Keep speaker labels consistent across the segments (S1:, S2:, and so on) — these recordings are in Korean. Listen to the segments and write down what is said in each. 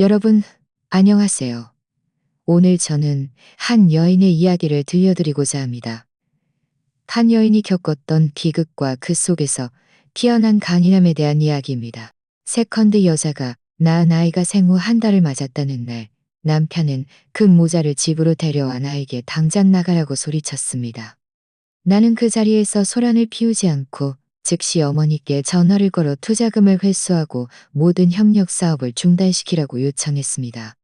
S1: 여러분, 안녕하세요. 오늘 저는 한 여인의 이야기를 들려드리고자 합니다. 한 여인이 겪었던 비극과 그 속에서 피어난 강인함에 대한 이야기입니다. 세컨드 여자가 낳은 아이가 생후 한 달을 맞았다는 날, 남편은 그 모자를 집으로 데려와 나에게 당장 나가라고 소리쳤습니다. 나는 그 자리에서 소란을 피우지 않고 즉시 어머니께 전화를 걸어 투자금을 회수하고 모든 협력 사업을 중단시키라고 요청했습니다.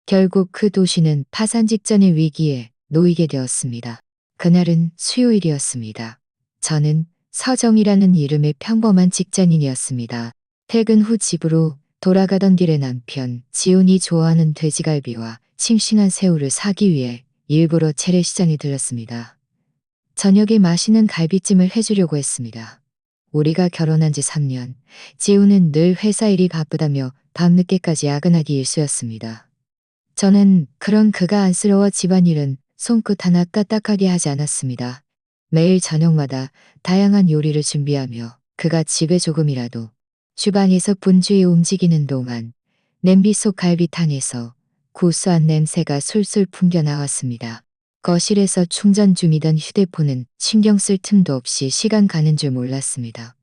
S1: 결국 그 도시는 파산 직전의 위기에 놓이게 되었습니다. 그날은 수요일이었습니다. 저는 서정이라는 이름의 평범한 직장인이었습니다. 퇴근 후 집으로 돌아가던 길에 남편 지훈이 좋아하는 돼지갈비와 싱싱한 새우를 사기 위해 일부러 재래시장에 들렀습니다. 저녁에 맛있는 갈비찜을 해주려고 했습니다. 우리가 결혼한 지 3년, 지훈은 늘 회사 일이 바쁘다며 밤늦게까지 야근하기 일쑤였습니다. 저는 그런 그가 안쓰러워 집안일은 손끝 하나 까딱하게 하지 않았습니다. 매일 저녁마다 다양한 요리를 준비하며 그가 집에 조금이라도 주방에서 분주히 움직이는 동안 냄비 속 갈비탕에서 구수한 냄새가 술술 풍겨 나왔습니다. 거실에서 충전 중이던 휴대폰은 신경 쓸 틈도 없이 시간 가는 줄 몰랐습니다.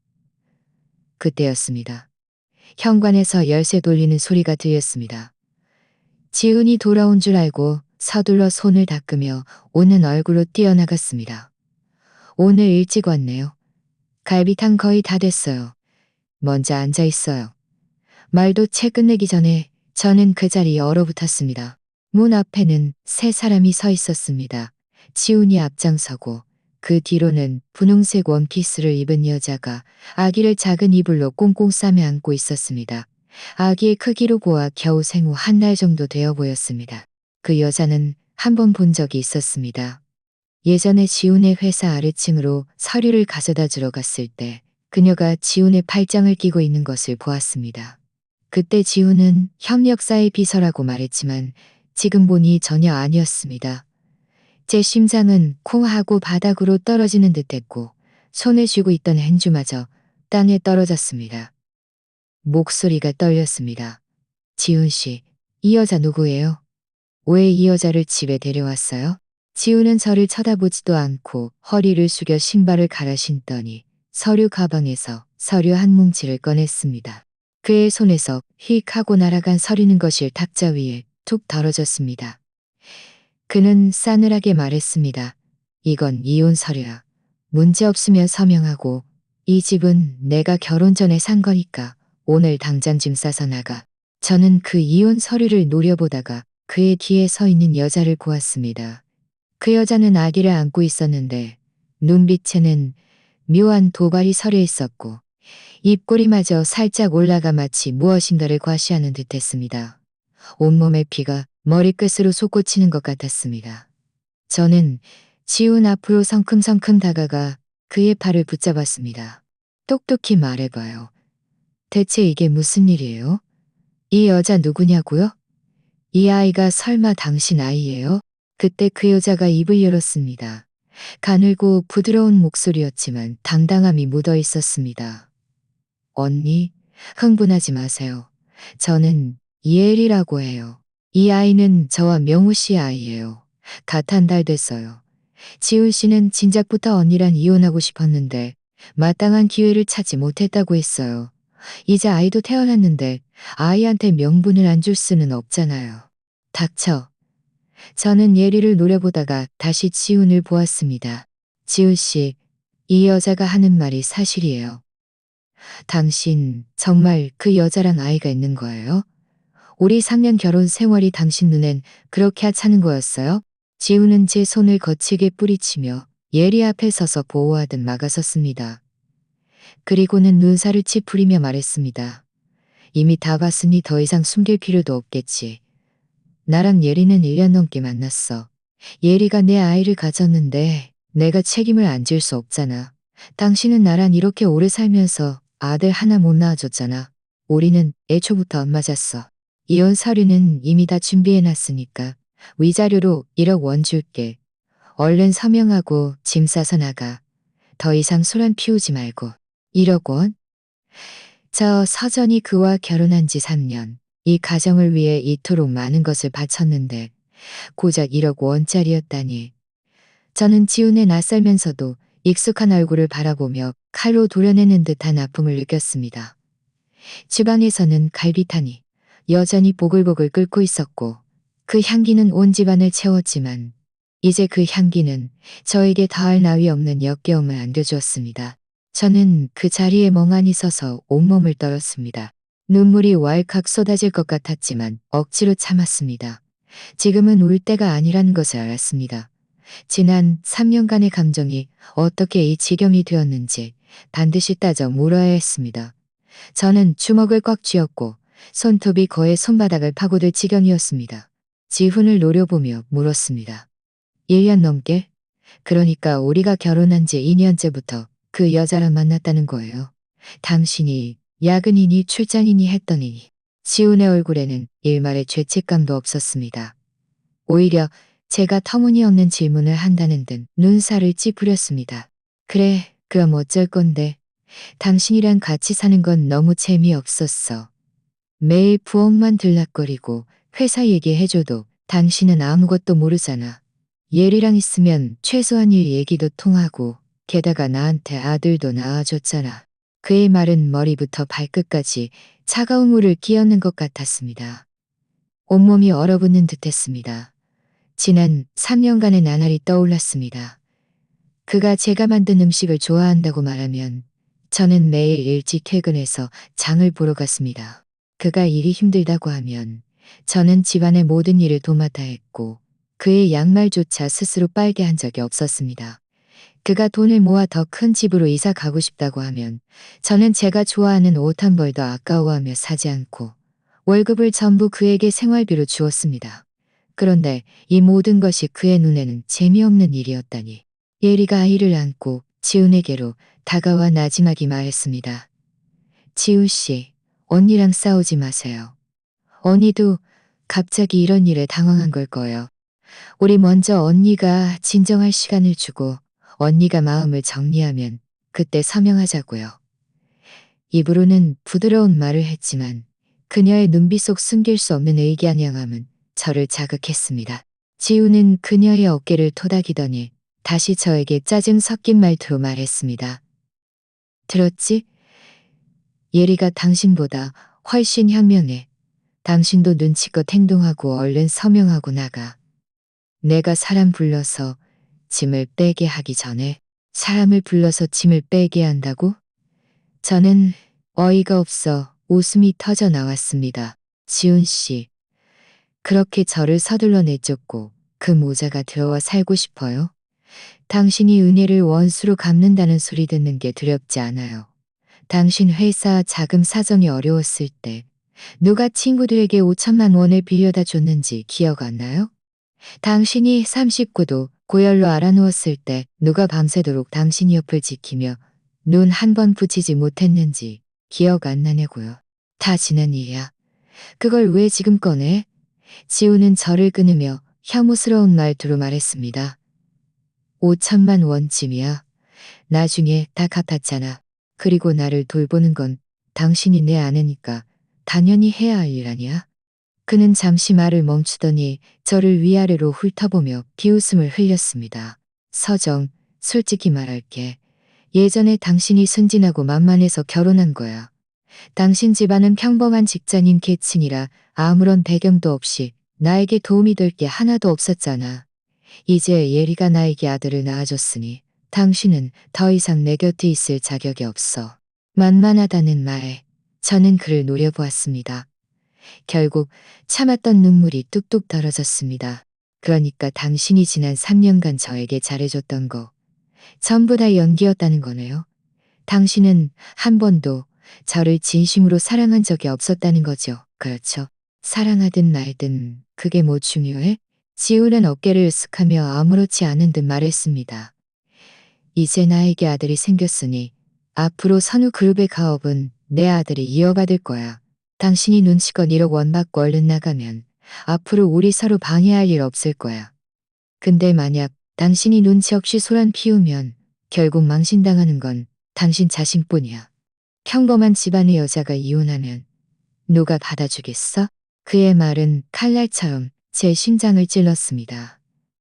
S1: 그때였습니다. 현관에서 열쇠 돌리는 소리가 들렸습니다. 지훈이 돌아온 줄 알고 서둘러 손을 닦으며 오는 얼굴로 뛰어나갔습니다. 오늘 일찍 왔네요. 갈비탕 거의 다 됐어요. 먼저 앉아 있어요. 말도 채 끝내기 전에 저는 그 자리에 얼어붙었습니다. 문 앞에는 세 사람이 서 있었습니다. 지훈이 앞장서고 그 뒤로는 분홍색 원피스를 입은 여자가 아기를 작은 이불로 꽁꽁 싸매 안고 있었습니다. 아기의 크기로 보아 겨우 생후 한 달 정도 되어 보였습니다. 그 여자는 한 번 본 적이 있었습니다. 예전에 지훈의 회사 아래층으로 서류를 가져다 주러 갔을 때 그녀가 지훈의 팔짱을 끼고 있는 것을 보았습니다. 그때 지훈은 협력사의 비서라고 말했지만 지금 보니 전혀 아니었습니다. 제 심장은 콩 하고 바닥으로 떨어지는 듯했고 손에 쥐고 있던 행주마저 땅에 떨어졌습니다. 목소리가 떨렸습니다. 지훈 씨, 이 여자 누구예요? 왜 이 여자를 집에 데려왔어요? 지훈은 저를 쳐다보지도 않고 허리를 숙여 신발을 갈아 신더니 서류 가방에서 서류 한 뭉치를 꺼냈습니다. 그의 손에서 휙 하고 날아간 서리는 거실 탁자 위에 툭 떨어졌습니다. 그는 싸늘하게 말했습니다. 이건 이혼 서류야. 문제 없으면 서명하고 이 집은 내가 결혼 전에 산 거니까 오늘 당장 짐 싸서 나가. 저는 그 이혼 서류를 노려보다가 그의 뒤에 서 있는 여자를 보았습니다. 그 여자는 아기를 안고 있었는데 눈빛에는 묘한 도발이 서려 있었고 입꼬리마저 살짝 올라가 마치 무엇인가를 과시하는 듯했습니다. 온몸의 피가 머리끝으로 솟구치는 것 같았습니다. 저는 지훈 앞으로 성큼성큼 다가가 그의 팔을 붙잡았습니다. 똑똑히 말해봐요. 대체 이게 무슨 일이에요? 이 여자 누구냐고요? 이 아이가 설마 당신 아이예요? 그때 그 여자가 입을 열었습니다. 가늘고 부드러운 목소리였지만 당당함이 묻어 있었습니다. 언니, 흥분하지 마세요. 저는 이엘이라고 해요. 이 아이는 저와 명우 씨 아이예요. 갓 한 달 됐어요. 지훈 씨는 진작부터 언니랑 이혼하고 싶었는데 마땅한 기회를 찾지 못했다고 했어요. 이제 아이도 태어났는데 아이한테 명분을 안 줄 수는 없잖아요. 닥쳐. 저는 예리를 노려보다가 다시 지훈을 보았습니다. 지훈 씨, 이 여자가 하는 말이 사실이에요. 당신 정말 그 여자랑 아이가 있는 거예요? 우리 3년 결혼 생활이 당신 눈엔 그렇게 하찮은 거였어요? 지훈은 제 손을 거칠게 뿌리치며 예리 앞에 서서 보호하듯 막아섰습니다. 그리고는 눈살을 찌푸리며 말했습니다. 이미 다 봤으니 더 이상 숨길 필요도 없겠지. 나랑 예리는 1년 넘게 만났어. 예리가 내 아이를 가졌는데 내가 책임을 안 질 수 없잖아. 당신은 나랑 이렇게 오래 살면서 아들 하나 못 낳아줬잖아. 우리는 애초부터 안 맞았어. 이혼 서류는 이미 다 준비해놨으니까 위자료로 1억 원 줄게. 얼른 서명하고 짐 싸서 나가. 더 이상 소란 피우지 말고. 1억 원? 저 서전이 그와 결혼한 지 3년. 이 가정을 위해 이토록 많은 것을 바쳤는데 고작 1억 원짜리였다니. 저는 지훈의 낯설면서도 익숙한 얼굴을 바라보며 칼로 도려내는 듯한 아픔을 느꼈습니다. 주방에서는 갈비탕이 여전히 보글보글 끓고 있었고 그 향기는 온 집안을 채웠지만 이제 그 향기는 저에게 더할 나위 없는 역겨움을 안겨주었습니다. 저는 그 자리에 멍하니 서서 온몸을 떨었습니다. 눈물이 왈칵 쏟아질 것 같았지만 억지로 참았습니다. 지금은 울 때가 아니라는 것을 알았습니다. 지난 3년간의 감정이 어떻게 이 지경이 되었는지 반드시 따져 물어야 했습니다. 저는 주먹을 꽉 쥐었고 손톱이 거의 손바닥을 파고들 지경이었습니다. 지훈을 노려보며 물었습니다. 1년 넘게? 그러니까 우리가 결혼한 지 2년째부터 그 여자랑 만났다는 거예요. 당신이 야근이니 출장이니 했더니 지훈의 얼굴에는 일말의 죄책감도 없었습니다. 오히려 제가 터무니없는 질문을 한다는 듯 눈살을 찌푸렸습니다. 그래, 그럼 어쩔 건데. 당신이랑 같이 사는 건 너무 재미없었어. 매일 부엌만 들락거리고 회사 얘기해줘도 당신은 아무것도 모르잖아. 예리랑 있으면 최소한 일 얘기도 통하고 게다가 나한테 아들도 낳아줬잖아. 그의 말은 머리부터 발끝까지 차가운 물을 끼얹는 것 같았습니다. 온몸이 얼어붙는 듯했습니다. 지난 3년간의 나날이 떠올랐습니다. 그가 제가 만든 음식을 좋아한다고 말하면 저는 매일 일찍 퇴근해서 장을 보러 갔습니다. 그가 일이 힘들다고 하면 저는 집안의 모든 일을 도맡아 했고 그의 양말조차 스스로 빨게 한 적이 없었습니다. 그가 돈을 모아 더 큰 집으로 이사 가고 싶다고 하면 저는 제가 좋아하는 옷 한 벌도 아까워하며 사지 않고 월급을 전부 그에게 생활비로 주었습니다. 그런데 이 모든 것이 그의 눈에는 재미없는 일이었다니. 예리가 아이를 안고 지훈에게로 다가와 나지막이 말했습니다. 지훈 씨, 언니랑 싸우지 마세요. 언니도 갑자기 이런 일에 당황한 걸 거예요. 우리 먼저 언니가 진정할 시간을 주고 언니가 마음을 정리하면 그때 서명하자고요. 입으로는 부드러운 말을 했지만 그녀의 눈빛 속 숨길 수 없는 의기양양함은 저를 자극했습니다. 지우는 그녀의 어깨를 토닥이더니 다시 저에게 짜증 섞인 말투로 말했습니다. 들었지? 예리가 당신보다 훨씬 현명해. 당신도 눈치껏 행동하고 얼른 서명하고 나가. 내가 사람 불러서 짐을 빼게 하기 전에 사람을 불러서 짐을 빼게 한다고? 저는 어이가 없어 웃음이 터져 나왔습니다. 지훈 씨, 그렇게 저를 서둘러 내쫓고 그 모자가 들어와 살고 싶어요? 당신이 은혜를 원수로 갚는다는 소리 듣는 게 두렵지 않아요. 당신 회사 자금 사정이 어려웠을 때 누가 친구들에게 5천만 원을 빌려다 줬는지 기억 안 나요? 당신이 39도 고열로 알아누웠을 때 누가 밤새도록 당신 옆을 지키며 눈 한 번 붙이지 못했는지 기억 안 나냐고요. 다 지난 일이야. 그걸 왜 지금 꺼내? 지우는 저를 끊으며 혐오스러운 말투로 말했습니다. 5천만 원쯤이야. 나중에 다 갚았잖아. 그리고 나를 돌보는 건 당신이 내 아내니까 당연히 해야 할 일 아니야? 그는 잠시 말을 멈추더니 저를 위아래로 훑어보며 비웃음을 흘렸습니다. 서정, 솔직히 말할게. 예전에 당신이 순진하고 만만해서 결혼한 거야. 당신 집안은 평범한 직장인 계층이라 아무런 배경도 없이 나에게 도움이 될 게 하나도 없었잖아. 이제 예리가 나에게 아들을 낳아줬으니 당신은 더 이상 내 곁에 있을 자격이 없어. 만만하다는 말에 저는 그를 노려보았습니다. 결국 참았던 눈물이 뚝뚝 떨어졌습니다. 그러니까 당신이 지난 3년간 저에게 잘해줬던 거 전부 다 연기였다는 거네요. 당신은 한 번도 저를 진심으로 사랑한 적이 없었다는 거죠. 그렇죠. 사랑하든 말든 그게 뭐 중요해? 지훈은 어깨를 으쓱하며 아무렇지 않은 듯 말했습니다. 이제 나에게 아들이 생겼으니 앞으로 선우그룹의 가업은 내 아들이 이어받을 거야. 당신이 눈치껏 1억 원 받고 얼른 나가면 앞으로 우리 서로 방해할 일 없을 거야. 근데 만약 당신이 눈치 없이 소란 피우면 결국 망신당하는 건 당신 자신뿐이야. 평범한 집안의 여자가 이혼하면 누가 받아주겠어? 그의 말은 칼날처럼 제 심장을 찔렀습니다.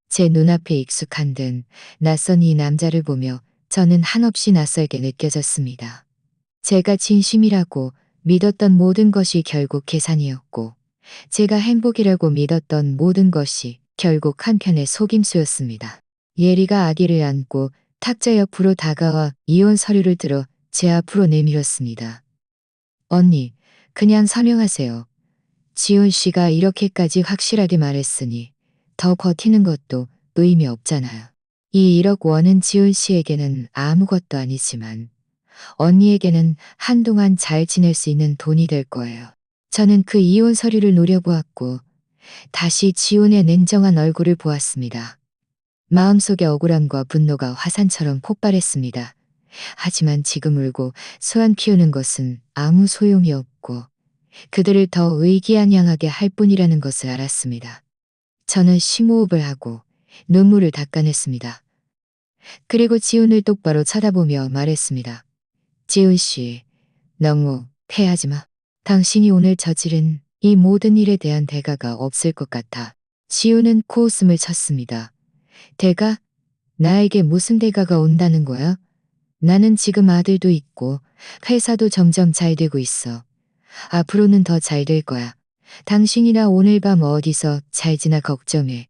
S1: 제 눈앞에 익숙한 듯 낯선 이 남자를 보며 저는 한없이 낯설게 느껴졌습니다. 제가 진심이라고 믿었던 모든 것이 결국 계산이었고, 제가 행복이라고 믿었던 모든 것이 결국 한편의 속임수였습니다. 예리가 아기를 안고 탁자 옆으로 다가와 이혼 서류를 들어 제 앞으로 내밀었습니다. 언니, 그냥 서명하세요. 지훈 씨가 이렇게까지 확실하게 말했으니 더 버티는 것도 의미 없잖아요. 이 1억 원은 지훈 씨에게는 아무것도 아니지만 언니에게는 한동안 잘 지낼 수 있는 돈이 될 거예요. 저는 그 이혼 서류를 노려보았고 다시 지훈의 냉정한 얼굴을 보았습니다. 마음속의 억울함과 분노가 화산처럼 폭발했습니다. 하지만 지금 울고 소환 피우는 것은 아무 소용이 없고 그들을 더 의기양양하게 할 뿐이라는 것을 알았습니다. 저는 심호흡을 하고 눈물을 닦아냈습니다. 그리고 지훈을 똑바로 쳐다보며 말했습니다. 지훈 씨, 너무 패하지 마. 당신이 오늘 저지른 이 모든 일에 대한 대가가 없을 것 같아. 지훈은 코웃음을 쳤습니다. 대가? 나에게 무슨 대가가 온다는 거야? 나는 지금 아들도 있고 회사도 점점 잘 되고 있어. 앞으로는 더 잘 될 거야. 당신이나 오늘 밤 어디서 잘 지나 걱정해.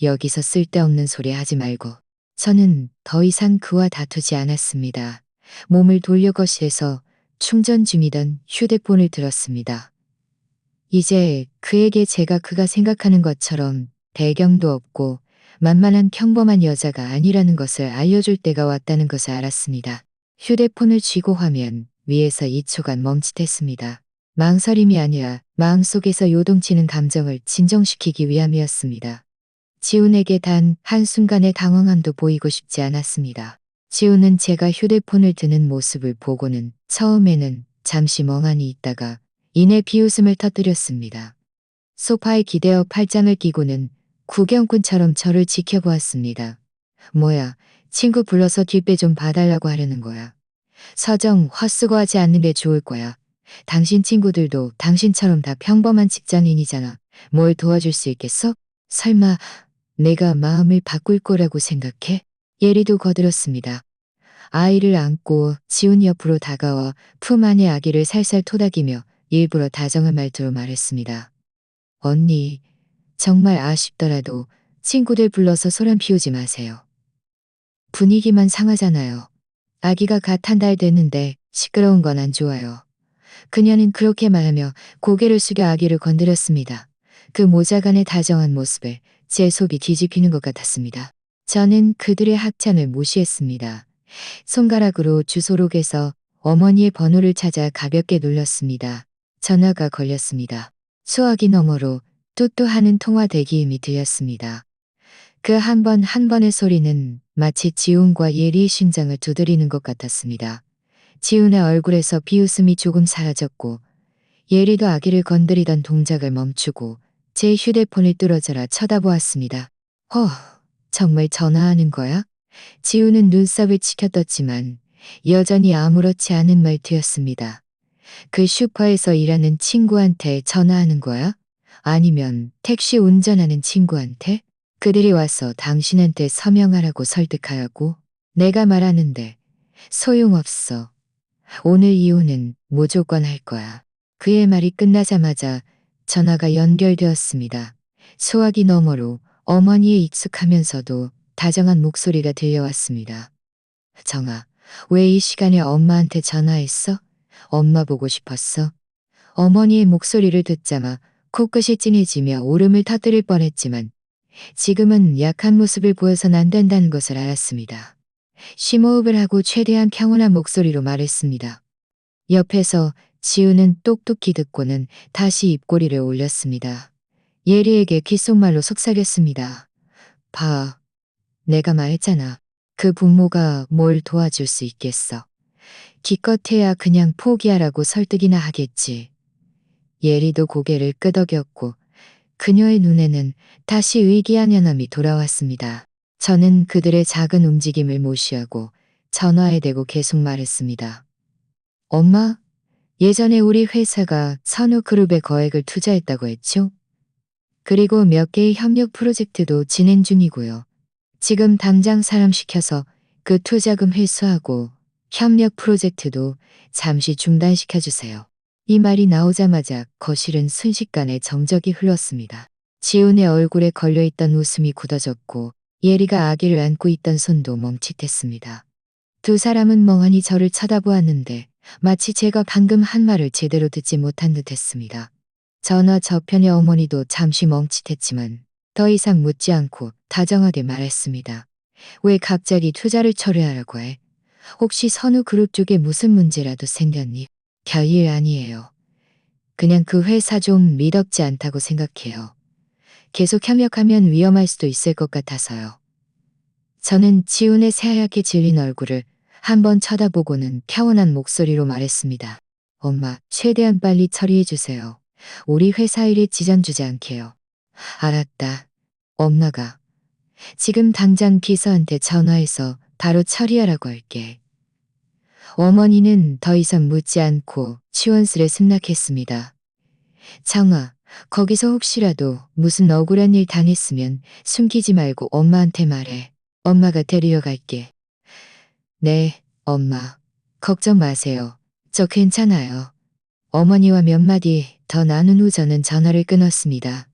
S1: 여기서 쓸데없는 소리 하지 말고. 저는 더 이상 그와 다투지 않았습니다. 몸을 돌려 거실에서 충전 중이던 휴대폰을 들었습니다. 이제 그에게 제가 그가 생각하는 것처럼 배경도 없고 만만한 평범한 여자가 아니라는 것을 알려줄 때가 왔다는 것을 알았습니다. 휴대폰을 쥐고 화면 위에서 2초간 멈칫했습니다. 망설임이 아니라 마음속에서 요동치는 감정을 진정시키기 위함이었습니다. 지훈에게 단 한순간의 당황함도 보이고 싶지 않았습니다. 지훈은 제가 휴대폰을 드는 모습을 보고는 처음에는 잠시 멍하니 있다가 이내 비웃음을 터뜨렸습니다. 소파에 기대어 팔짱을 끼고는 구경꾼처럼 저를 지켜보았습니다. 뭐야, 친구 불러서 뒷배 좀 봐달라고 하려는 거야. 서정 헛수고하지 않는 게 좋을 거야. 당신 친구들도 당신처럼 다 평범한 직장인이잖아. 뭘 도와줄 수 있겠어? 설마 내가 마음을 바꿀 거라고 생각해? 예리도 거들었습니다. 아이를 안고 지훈 옆으로 다가와 품 안의 아기를 살살 토닥이며 일부러 다정한 말투로 말했습니다. 언니, 정말 아쉽더라도 친구들 불러서 소란 피우지 마세요. 분위기만 상하잖아요. 아기가 갓 한 달 됐는데 시끄러운 건 안 좋아요. 그녀는 그렇게 말하며 고개를 숙여 아기를 건드렸습니다. 그 모자간의 다정한 모습에 제 속이 뒤집히는 것 같았습니다. 저는 그들의 합창을 무시했습니다. 손가락으로 주소록에서 어머니의 번호를 찾아 가볍게 눌렀습니다. 전화가 걸렸습니다. 수화기 너머로 뚜뚜하는 통화 대기음이 들렸습니다. 그 한 번 한 번의 소리는 마치 지훈과 예리의 심장을 두드리는 것 같았습니다. 지훈의 얼굴에서 비웃음이 조금 사라졌고 예리도 아기를 건드리던 동작을 멈추고 제 휴대폰을 뚫어져라 쳐다보았습니다. 정말 전화하는 거야? 지훈은 눈썹을 치켜떴지만 여전히 아무렇지 않은 말투였습니다. 그 슈퍼에서 일하는 친구한테 전화하는 거야? 아니면 택시 운전하는 친구한테? 그들이 와서 당신한테 서명하라고 설득하라고? 내가 말하는데 소용없어. 오늘 이후는 무조건 할 거야. 그의 말이 끝나자마자 전화가 연결되었습니다. 소화기 너머로 어머니의 익숙하면서도 다정한 목소리가 들려왔습니다. 정아, 왜 이 시간에 엄마한테 전화했어? 엄마 보고 싶었어? 어머니의 목소리를 듣자마 코끝이 찡해지며 울음을 터뜨릴 뻔했지만 지금은 약한 모습을 보여선 안 된다는 것을 알았습니다. 심호흡을 하고 최대한 평온한 목소리로 말했습니다. 옆에서 지우는 똑똑히 듣고는 다시 입꼬리를 올렸습니다. 예리에게 귓속말로 속삭였습니다. 봐, 내가 말했잖아. 그 부모가 뭘 도와줄 수 있겠어. 기껏해야 그냥 포기하라고 설득이나 하겠지. 예리도 고개를 끄덕였고 그녀의 눈에는 다시 의기양양함이 돌아왔습니다. 저는 그들의 작은 움직임을 무시하고 전화에 대고 계속 말했습니다. 엄마, 예전에 우리 회사가 선우그룹에 거액을 투자했다고 했죠? 그리고 몇 개의 협력 프로젝트도 진행 중이고요. 지금 당장 사람 시켜서 그 투자금 회수하고 협력 프로젝트도 잠시 중단시켜주세요. 이 말이 나오자마자 거실은 순식간에 정적이 흘렀습니다. 지훈의 얼굴에 걸려있던 웃음이 굳어졌고 예리가 아기를 안고 있던 손도 멈칫했습니다. 두 사람은 멍하니 저를 쳐다보았는데 마치 제가 방금 한 말을 제대로 듣지 못한 듯 했습니다. 저나 저편의 어머니도 잠시 멈칫했지만 더 이상 묻지 않고 다정하게 말했습니다. 왜 갑자기 투자를 철회하라고 해? 혹시 선우그룹 쪽에 무슨 문제라도 생겼니? 별일 아니에요. 그냥 그 회사 좀 미덥지 않다고 생각해요. 계속 협력하면 위험할 수도 있을 것 같아서요. 저는 지훈의 새하얗게 질린 얼굴을 한번 쳐다보고는 평온한 목소리로 말했습니다. 엄마, 최대한 빨리 처리해주세요. 우리 회사 일에 지장 주지 않게요. 알았다. 엄마가. 지금 당장 비서한테 전화해서 바로 처리하라고 할게. 어머니는 더 이상 묻지 않고 치원실에 승낙했습니다. 장아, 거기서 혹시라도 무슨 억울한 일 당했으면 숨기지 말고 엄마한테 말해. 엄마가 데리러 갈게. 네, 엄마. 걱정 마세요. 저 괜찮아요. 어머니와 몇 마디 더 나눈 후 저는 전화를 끊었습니다.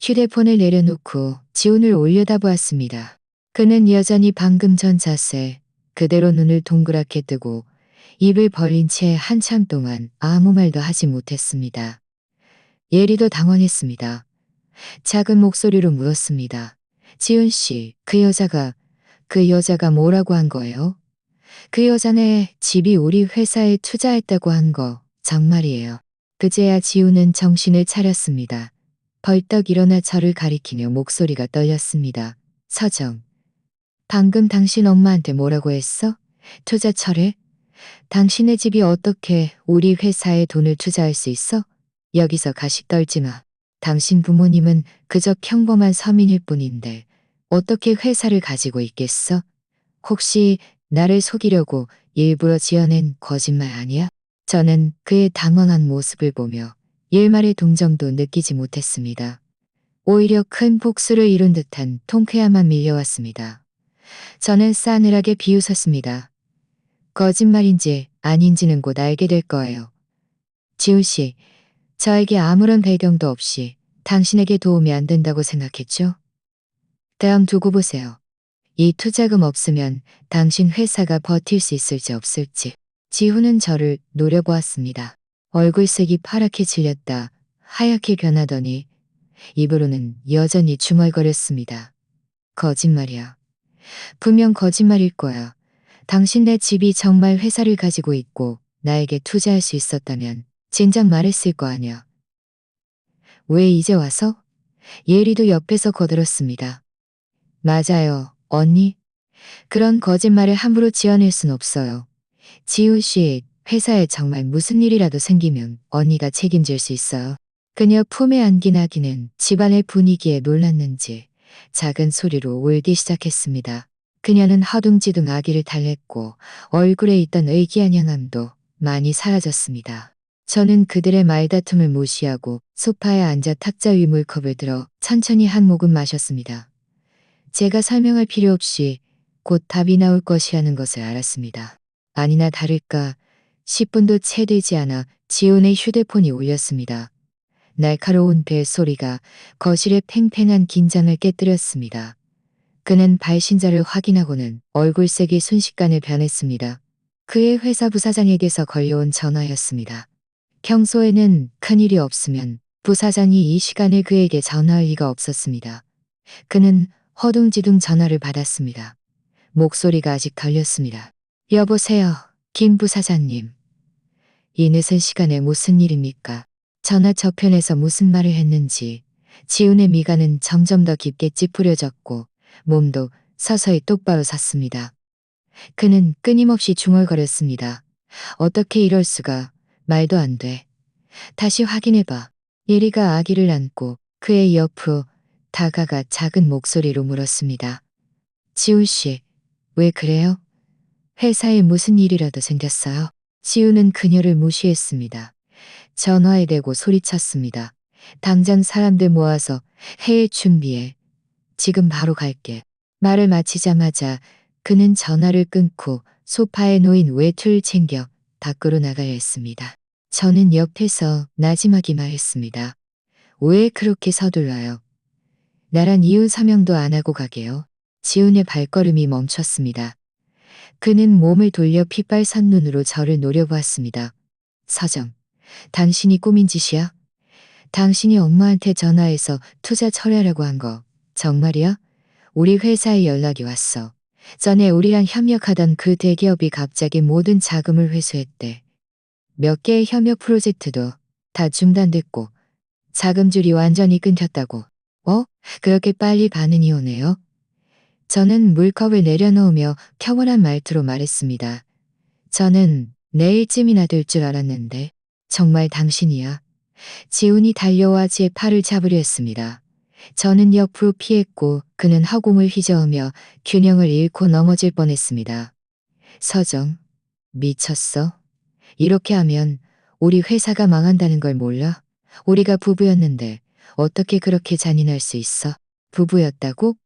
S1: 휴대폰을 내려놓고 지훈을 올려다보았습니다. 그는 여전히 방금 전 자세, 그대로 눈을 동그랗게 뜨고 입을 벌린 채 한참 동안 아무 말도 하지 못했습니다. 예리도 당황했습니다. 작은 목소리로 물었습니다. 지훈 씨, 그 여자가 뭐라고 한 거예요? 그 여자네 집이 우리 회사에 투자했다고 한 거 정말이에요. 그제야 지훈은 정신을 차렸습니다. 벌떡 일어나 저를 가리키며 목소리가 떨렸습니다. 서정, 방금 당신 엄마한테 뭐라고 했어? 투자 철회? 당신의 집이 어떻게 우리 회사에 돈을 투자할 수 있어? 여기서 가식 떨지 마. 당신 부모님은 그저 평범한 서민일 뿐인데 어떻게 회사를 가지고 있겠어? 혹시 나를 속이려고 일부러 지어낸 거짓말 아니야? 저는 그의 당황한 모습을 보며 일말의 동정도 느끼지 못했습니다. 오히려 큰 복수를 이룬 듯한 통쾌함만 밀려왔습니다. 저는 싸늘하게 비웃었습니다. 거짓말인지 아닌지는 곧 알게 될 거예요. 지훈 씨, 저에게 아무런 배경도 없이 당신에게 도움이 안 된다고 생각했죠? 다음 두고 보세요. 이 투자금 없으면 당신 회사가 버틸 수 있을지 없을지. 지훈은 저를 노려보았습니다. 얼굴색이 파랗게 질렸다 하얗게 변하더니 입으로는 여전히 중얼거렸습니다. 거짓말이야. 분명 거짓말일 거야. 당신네 집이 정말 회사를 가지고 있고 나에게 투자할 수 있었다면 진작 말했을 거 아냐. 왜 이제 와서? 예리도 옆에서 거들었습니다. 맞아요, 언니. 그런 거짓말을 함부로 지어낼 순 없어요. 지훈 씨, 회사에 정말 무슨 일이라도 생기면 언니가 책임질 수 있어요. 그녀 품에 안긴 아기는 집안의 분위기에 놀랐는지 작은 소리로 울기 시작했습니다. 그녀는 허둥지둥 아기를 달랬고 얼굴에 있던 의기한 향함도 많이 사라졌습니다. 저는 그들의 말다툼을 무시하고 소파에 앉아 탁자 위 물컵을 들어 천천히 한 모금 마셨습니다. 제가 설명할 필요 없이 곧 답이 나올 것이라는 것을 알았습니다. 아니나 다를까 10분도 채 되지 않아 지훈의 휴대폰이 울렸습니다. 날카로운 벨소리가 거실의 팽팽한 긴장을 깨뜨렸습니다. 그는 발신자를 확인하고는 얼굴색이 순식간에 변했습니다. 그의 회사 부사장에게서 걸려온 전화였습니다. 평소에는 큰일이 없으면 부사장이 이 시간에 그에게 전화할 리가 없었습니다. 그는 허둥지둥 전화를 받았습니다. 목소리가 아직 떨렸습니다. 여보세요, 김 부사장님. 이 늦은 시간에 무슨 일입니까? 전화 저편에서 무슨 말을 했는지 지훈의 미간은 점점 더 깊게 찌푸려졌고 몸도 서서히 똑바로 섰습니다. 그는 끊임없이 중얼거렸습니다. 어떻게 이럴 수가. 말도 안 돼. 다시 확인해봐. 예리가 아기를 안고 그의 옆으로 다가가 작은 목소리로 물었습니다. 지훈 씨, 왜 그래요? 회사에 무슨 일이라도 생겼어요? 지우는 그녀를 무시했습니다. 전화에 대고 소리쳤습니다. 당장 사람들 모아서 회의 준비해. 지금 바로 갈게. 말을 마치자마자 그는 전화를 끊고 소파에 놓인 외투를 챙겨 밖으로 나가야 했습니다. 저는 옆에서 나지막이만 했습니다. 왜 그렇게 서둘러요? 나란 이혼 서명도 안 하고 가게요. 지훈의 발걸음이 멈췄습니다. 그는 몸을 돌려 핏발선 눈으로 저를 노려보았습니다. 서정, 당신이 꾸민 짓이야? 당신이 엄마한테 전화해서 투자 철회하라고 한 거 정말이야? 우리 회사에 연락이 왔어. 전에 우리랑 협력하던 그 대기업이 갑자기 모든 자금을 회수했대. 몇 개의 협력 프로젝트도 다 중단됐고 자금줄이 완전히 끊겼다고. 그렇게 빨리 반응이 오네요. 저는 물컵을 내려놓으며 켜원한 말투로 말했습니다. 저는 내일쯤이나 될 줄 알았는데 정말 당신이야. 지훈이 달려와 제 팔을 잡으려 했습니다. 저는 옆으로 피했고 그는 허공을 휘저으며 균형을 잃고 넘어질 뻔했습니다. 서정, 미쳤어? 이렇게 하면 우리 회사가 망한다는 걸 몰라? 우리가 부부였는데 어떻게 그렇게 잔인할 수 있어? 부부였다고?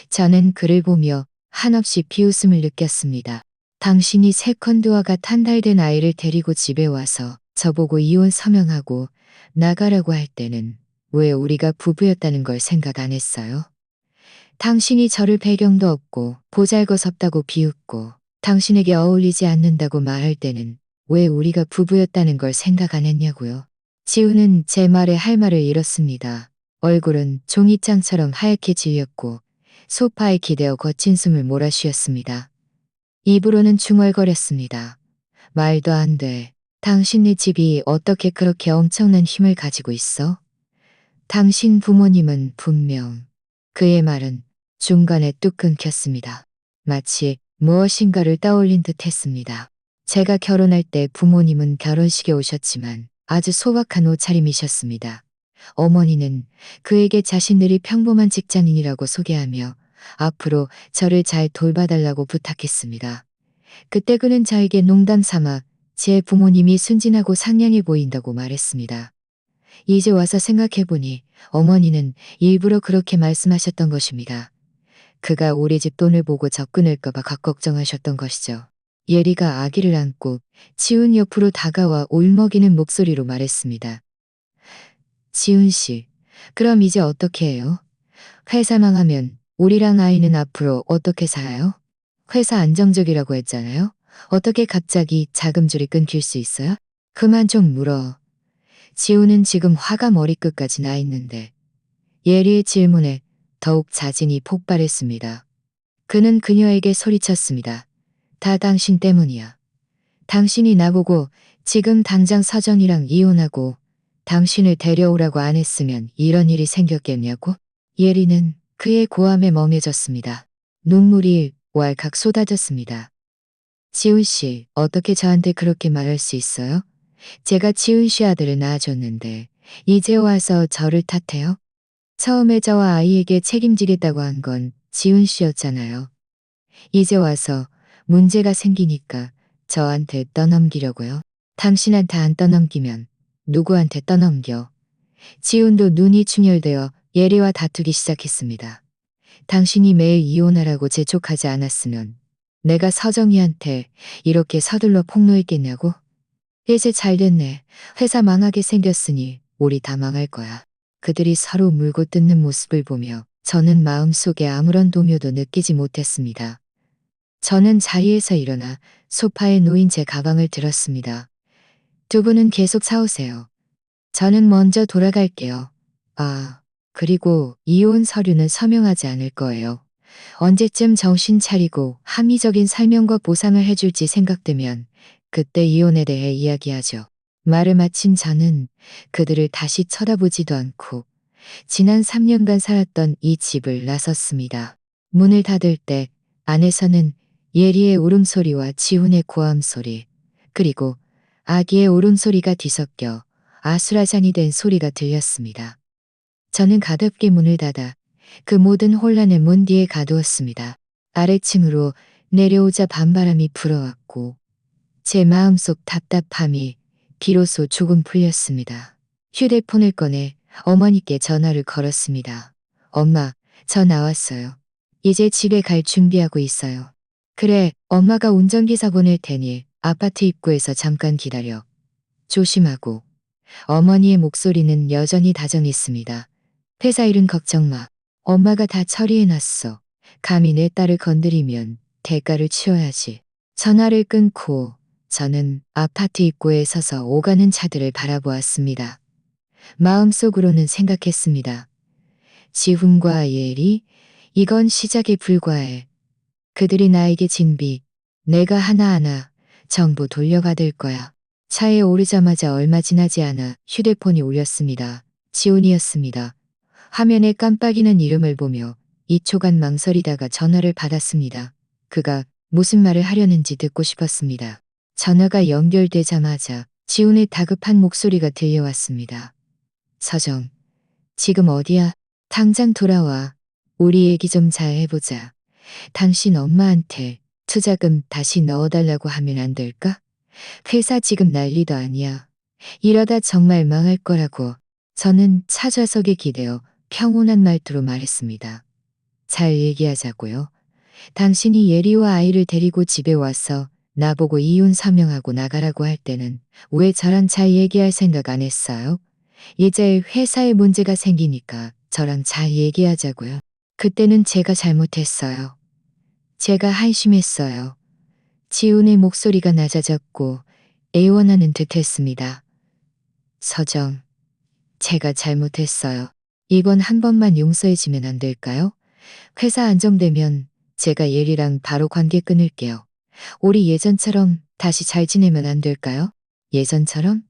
S1: 저는 그를 보며 한없이 비웃음을 느꼈습니다. 당신이 세컨드와 같 한 달 된 아이를 데리고 집에 와서 저보고 이혼 서명하고 나가라고 할 때는 왜 우리가 부부였다는 걸 생각 안 했어요? 당신이 저를 배경도 없고 보잘것없다고 비웃고 당신에게 어울리지 않는다고 말할 때는 왜 우리가 부부였다는 걸 생각 안 했냐고요. 지우는 제 말에 할 말을 잃었습니다. 얼굴은 종이장처럼 하얗게 질렸고 소파에 기대어 거친 숨을 몰아쉬었습니다. 입으로는 중얼거렸습니다. 말도 안 돼. 당신네 집이 어떻게 그렇게 엄청난 힘을 가지고 있어? 당신 부모님은 분명. 그의 말은 중간에 뚝 끊겼습니다. 마치 무엇인가를 떠올린 듯 했습니다. 제가 결혼할 때 부모님은 결혼식에 오셨지만 아주 소박한 옷차림이셨습니다. 어머니는 그에게 자신들이 평범한 직장인이라고 소개하며 앞으로 저를 잘 돌봐달라고 부탁했습니다. 그때 그는 저에게 농담 삼아 제 부모님이 순진하고 상냥해 보인다고 말했습니다. 이제 와서 생각해보니 어머니는 일부러 그렇게 말씀하셨던 것입니다. 그가 우리 집 돈을 보고 접근할까봐 걱정하셨던 것이죠. 예리가 아기를 안고 지훈 옆으로 다가와 울먹이는 목소리로 말했습니다. 지훈 씨, 그럼 이제 어떻게 해요? 회사 망하면 우리랑 아이는 앞으로 어떻게 살아요? 회사 안정적이라고 했잖아요. 어떻게 갑자기 자금줄이 끊길 수 있어요? 그만 좀 물어. 지우는 지금 화가 머리끝까지 나 있는데 예리의 질문에 더욱 자진이 폭발했습니다. 그는 그녀에게 소리쳤습니다. 다 당신 때문이야. 당신이 나보고 지금 당장 서정이랑 이혼하고 당신을 데려오라고 안 했으면 이런 일이 생겼겠냐고? 예리는 그의 고함에 멍해졌습니다. 눈물이 왈칵 쏟아졌습니다. 지훈 씨, 어떻게 저한테 그렇게 말할 수 있어요? 제가 지훈 씨 아들을 낳아줬는데 이제 와서 저를 탓해요? 처음에 저와 아이에게 책임지겠다고 한 건 지훈 씨였잖아요. 이제 와서 문제가 생기니까 저한테 떠넘기려고요. 당신한테 안 떠넘기면 누구한테 떠넘겨? 지훈도 눈이 충혈되어 예리와 다투기 시작했습니다. 당신이 매일 이혼하라고 재촉하지 않았으면 내가 서정이한테 이렇게 서둘러 폭로했겠냐고? 이제 잘됐네. 회사 망하게 생겼으니 우리 다 망할 거야. 그들이 서로 물고 뜯는 모습을 보며 저는 마음속에 아무런 동요도 느끼지 못했습니다. 저는 자리에서 일어나 소파에 놓인 제 가방을 들었습니다. 두 분은 계속 싸우세요. 저는 먼저 돌아갈게요. 그리고 이혼 서류는 서명하지 않을 거예요. 언제쯤 정신 차리고 합리적인 설명과 보상을 해줄지 생각되면 그때 이혼에 대해 이야기하죠. 말을 마친 저는 그들을 다시 쳐다보지도 않고 지난 3년간 살았던 이 집을 나섰습니다. 문을 닫을 때 안에서는 예리의 울음소리와 지훈의 고함소리, 그리고 아기의 울음소리가 뒤섞여 아수라장이 된 소리가 들렸습니다. 저는 가볍게 문을 닫아 그 모든 혼란을 문 뒤에 가두었습니다. 아래층으로 내려오자 밤바람이 불어왔고 제 마음속 답답함이 비로소 조금 풀렸습니다. 휴대폰을 꺼내 어머니께 전화를 걸었습니다. 엄마, 저 나왔어요. 이제 집에 갈 준비하고 있어요. 그래, 엄마가 운전기사 보낼 테니 아파트 입구에서 잠깐 기다려. 조심하고. 어머니의 목소리는 여전히 다정했습니다. 회사 일은 걱정 마. 엄마가 다 처리해놨어. 감히 내 딸을 건드리면 대가를 치러야지. 전화를 끊고 저는 아파트 입구에 서서 오가는 차들을 바라보았습니다. 마음속으로는 생각했습니다. 지훈과 예리, 이건 시작에 불과해. 그들이 나에게 진 빚, 내가 하나하나 전부 돌려받을 거야. 차에 오르자마자 얼마 지나지 않아 휴대폰이 울렸습니다. 지훈이었습니다. 화면에 깜빡이는 이름을 보며 2초간 망설이다가 전화를 받았습니다. 그가 무슨 말을 하려는지 듣고 싶었습니다. 전화가 연결되자마자 지훈의 다급한 목소리가 들려왔습니다. 서정, 지금 어디야? 당장 돌아와. 우리 얘기 좀 잘 해보자. 당신 엄마한테 투자금 다시 넣어달라고 하면 안 될까? 회사 지금 난리도 아니야. 이러다 정말 망할 거라고. 저는 차 좌석에 기대어 평온한 말투로 말했습니다. 잘 얘기하자고요. 당신이 예리와 아이를 데리고 집에 와서 나보고 이혼 서명하고 나가라고 할 때는 왜 저랑 잘 얘기할 생각 안 했어요? 이제 회사에 문제가 생기니까 저랑 잘 얘기하자고요. 그때는 제가 잘못했어요. 제가 한심했어요. 지훈의 목소리가 낮아졌고 애원하는 듯 했습니다. 서정, 제가 잘못했어요. 이번 한 번만 용서해주면 안 될까요? 회사 안정되면 제가 예리랑 바로 관계 끊을게요. 우리 예전처럼 다시 잘 지내면 안 될까요? 예전처럼?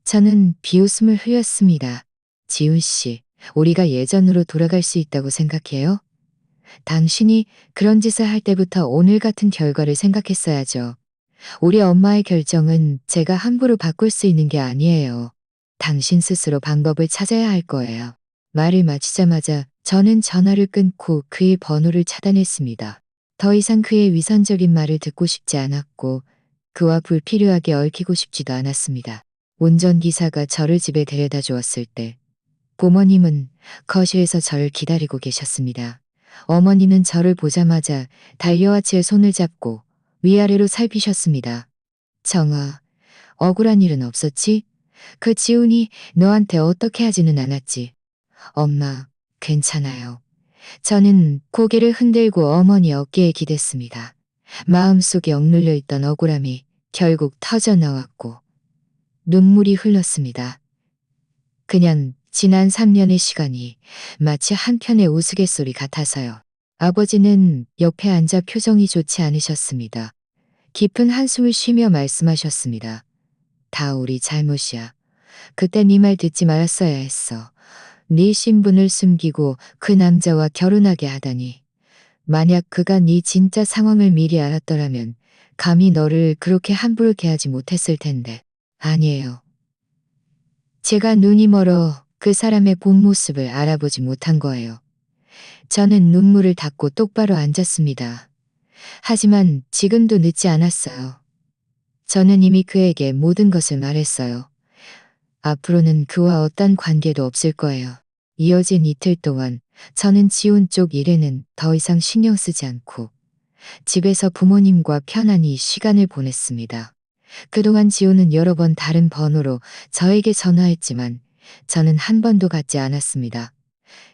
S1: 저는 비웃음을 흘렸습니다. 지훈 씨, 우리가 예전으로 돌아갈 수 있다고 생각해요? 당신이 그런 짓을 할 때부터 오늘 같은 결과를 생각했어야죠. 우리 엄마의 결정은 제가 함부로 바꿀 수 있는 게 아니에요. 당신 스스로 방법을 찾아야 할 거예요. 말을 마치자마자 저는 전화를 끊고 그의 번호를 차단했습니다. 더 이상 그의 위선적인 말을 듣고 싶지 않았고 그와 불필요하게 얽히고 싶지도 않았습니다. 운전기사가 저를 집에 데려다 주었을 때 부모님은 거실에서 저를 기다리고 계셨습니다. 어머니는 저를 보자마자 달려와 제 손을 잡고 위아래로 살피셨습니다. 정아, 억울한 일은 없었지? 그 지훈이 너한테 어떻게 하지는 않았지? 엄마, 괜찮아요. 저는 고개를 흔들고 어머니 어깨에 기댔습니다. 마음속에 억눌려 있던 억울함이 결국 터져 나왔고 눈물이 흘렀습니다. 그냥 지난 3년의 시간이 마치 한편의 우스갯소리 같아서요. 아버지는 옆에 앉아 표정이 좋지 않으셨습니다. 깊은 한숨을 쉬며 말씀하셨습니다. 다 우리 잘못이야. 그때 네 말 듣지 말았어야 했어. 네 신분을 숨기고 그 남자와 결혼하게 하다니. 만약 그가 네 진짜 상황을 미리 알았더라면 감히 너를 그렇게 함부로 대하지 못했을 텐데. 아니에요. 제가 눈이 멀어 그 사람의 본 모습을 알아보지 못한 거예요. 저는 눈물을 닦고 똑바로 앉았습니다. 하지만 지금도 늦지 않았어요. 저는 이미 그에게 모든 것을 말했어요. 앞으로는 그와 어떤 관계도 없을 거예요. 이어진 이틀 동안 저는 지훈 쪽 일에는 더 이상 신경 쓰지 않고 집에서 부모님과 편안히 시간을 보냈습니다. 그동안 지훈은 여러 번 다른 번호로 저에게 전화했지만 저는 한 번도 받지 않았습니다.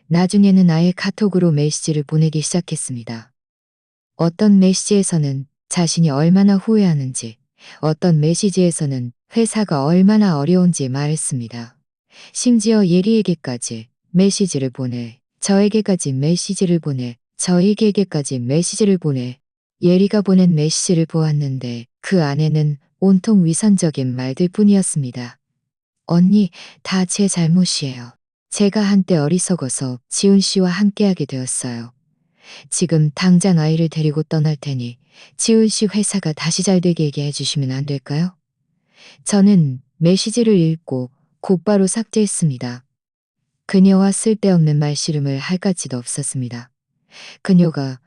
S1: 나중에는 아예 카톡으로 메시지를 보내기 시작했습니다. 어떤 메시지에서는 자신이 얼마나 후회하는지, 어떤 메시지에서는 회사가 얼마나 어려운지 말했습니다. 심지어 예리에게까지 메시지를 보내, 저에게까지 메시지를 보내, 저에게까지 메시지를 보내, 예리가 보낸 메시지를 보았는데 그 안에는 온통 위선적인 말들 뿐이었습니다. 언니, 다 제 잘못이에요. 제가 한때 어리석어서 지훈 씨와 함께하게 되었어요. 지금 당장 아이를 데리고 떠날 테니 지훈 씨 회사가 다시 잘 되게 얘기해 주시면 안 될까요? 저는 메시지를 읽고 곧바로 삭제했습니다. 그녀와 쓸데없는 말씨름을 할 가치도 없었습니다. 그녀가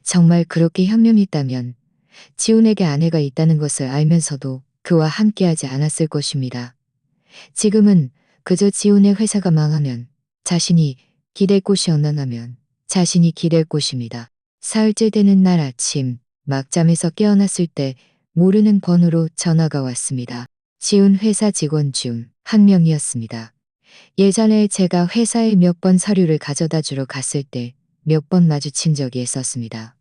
S1: 정말 그렇게 현명했다면 지훈에게 아내가 있다는 것을 알면서도 그와 함께하지 않았을 것입니다. 지금은 그저 지훈의 회사가 망하면 자신이 기댈 곳이 없나하면 자신이 기댈 곳입니다. 사흘째 되는 날 아침 막 잠에서 깨어났을 때 모르는 번호로 전화가 왔습니다. 지훈 회사 직원 중 한 명이었습니다. 예전에 제가 회사에 몇 번 서류를 가져다 주러 갔을 때 몇 번 마주친 적이 있었습니다.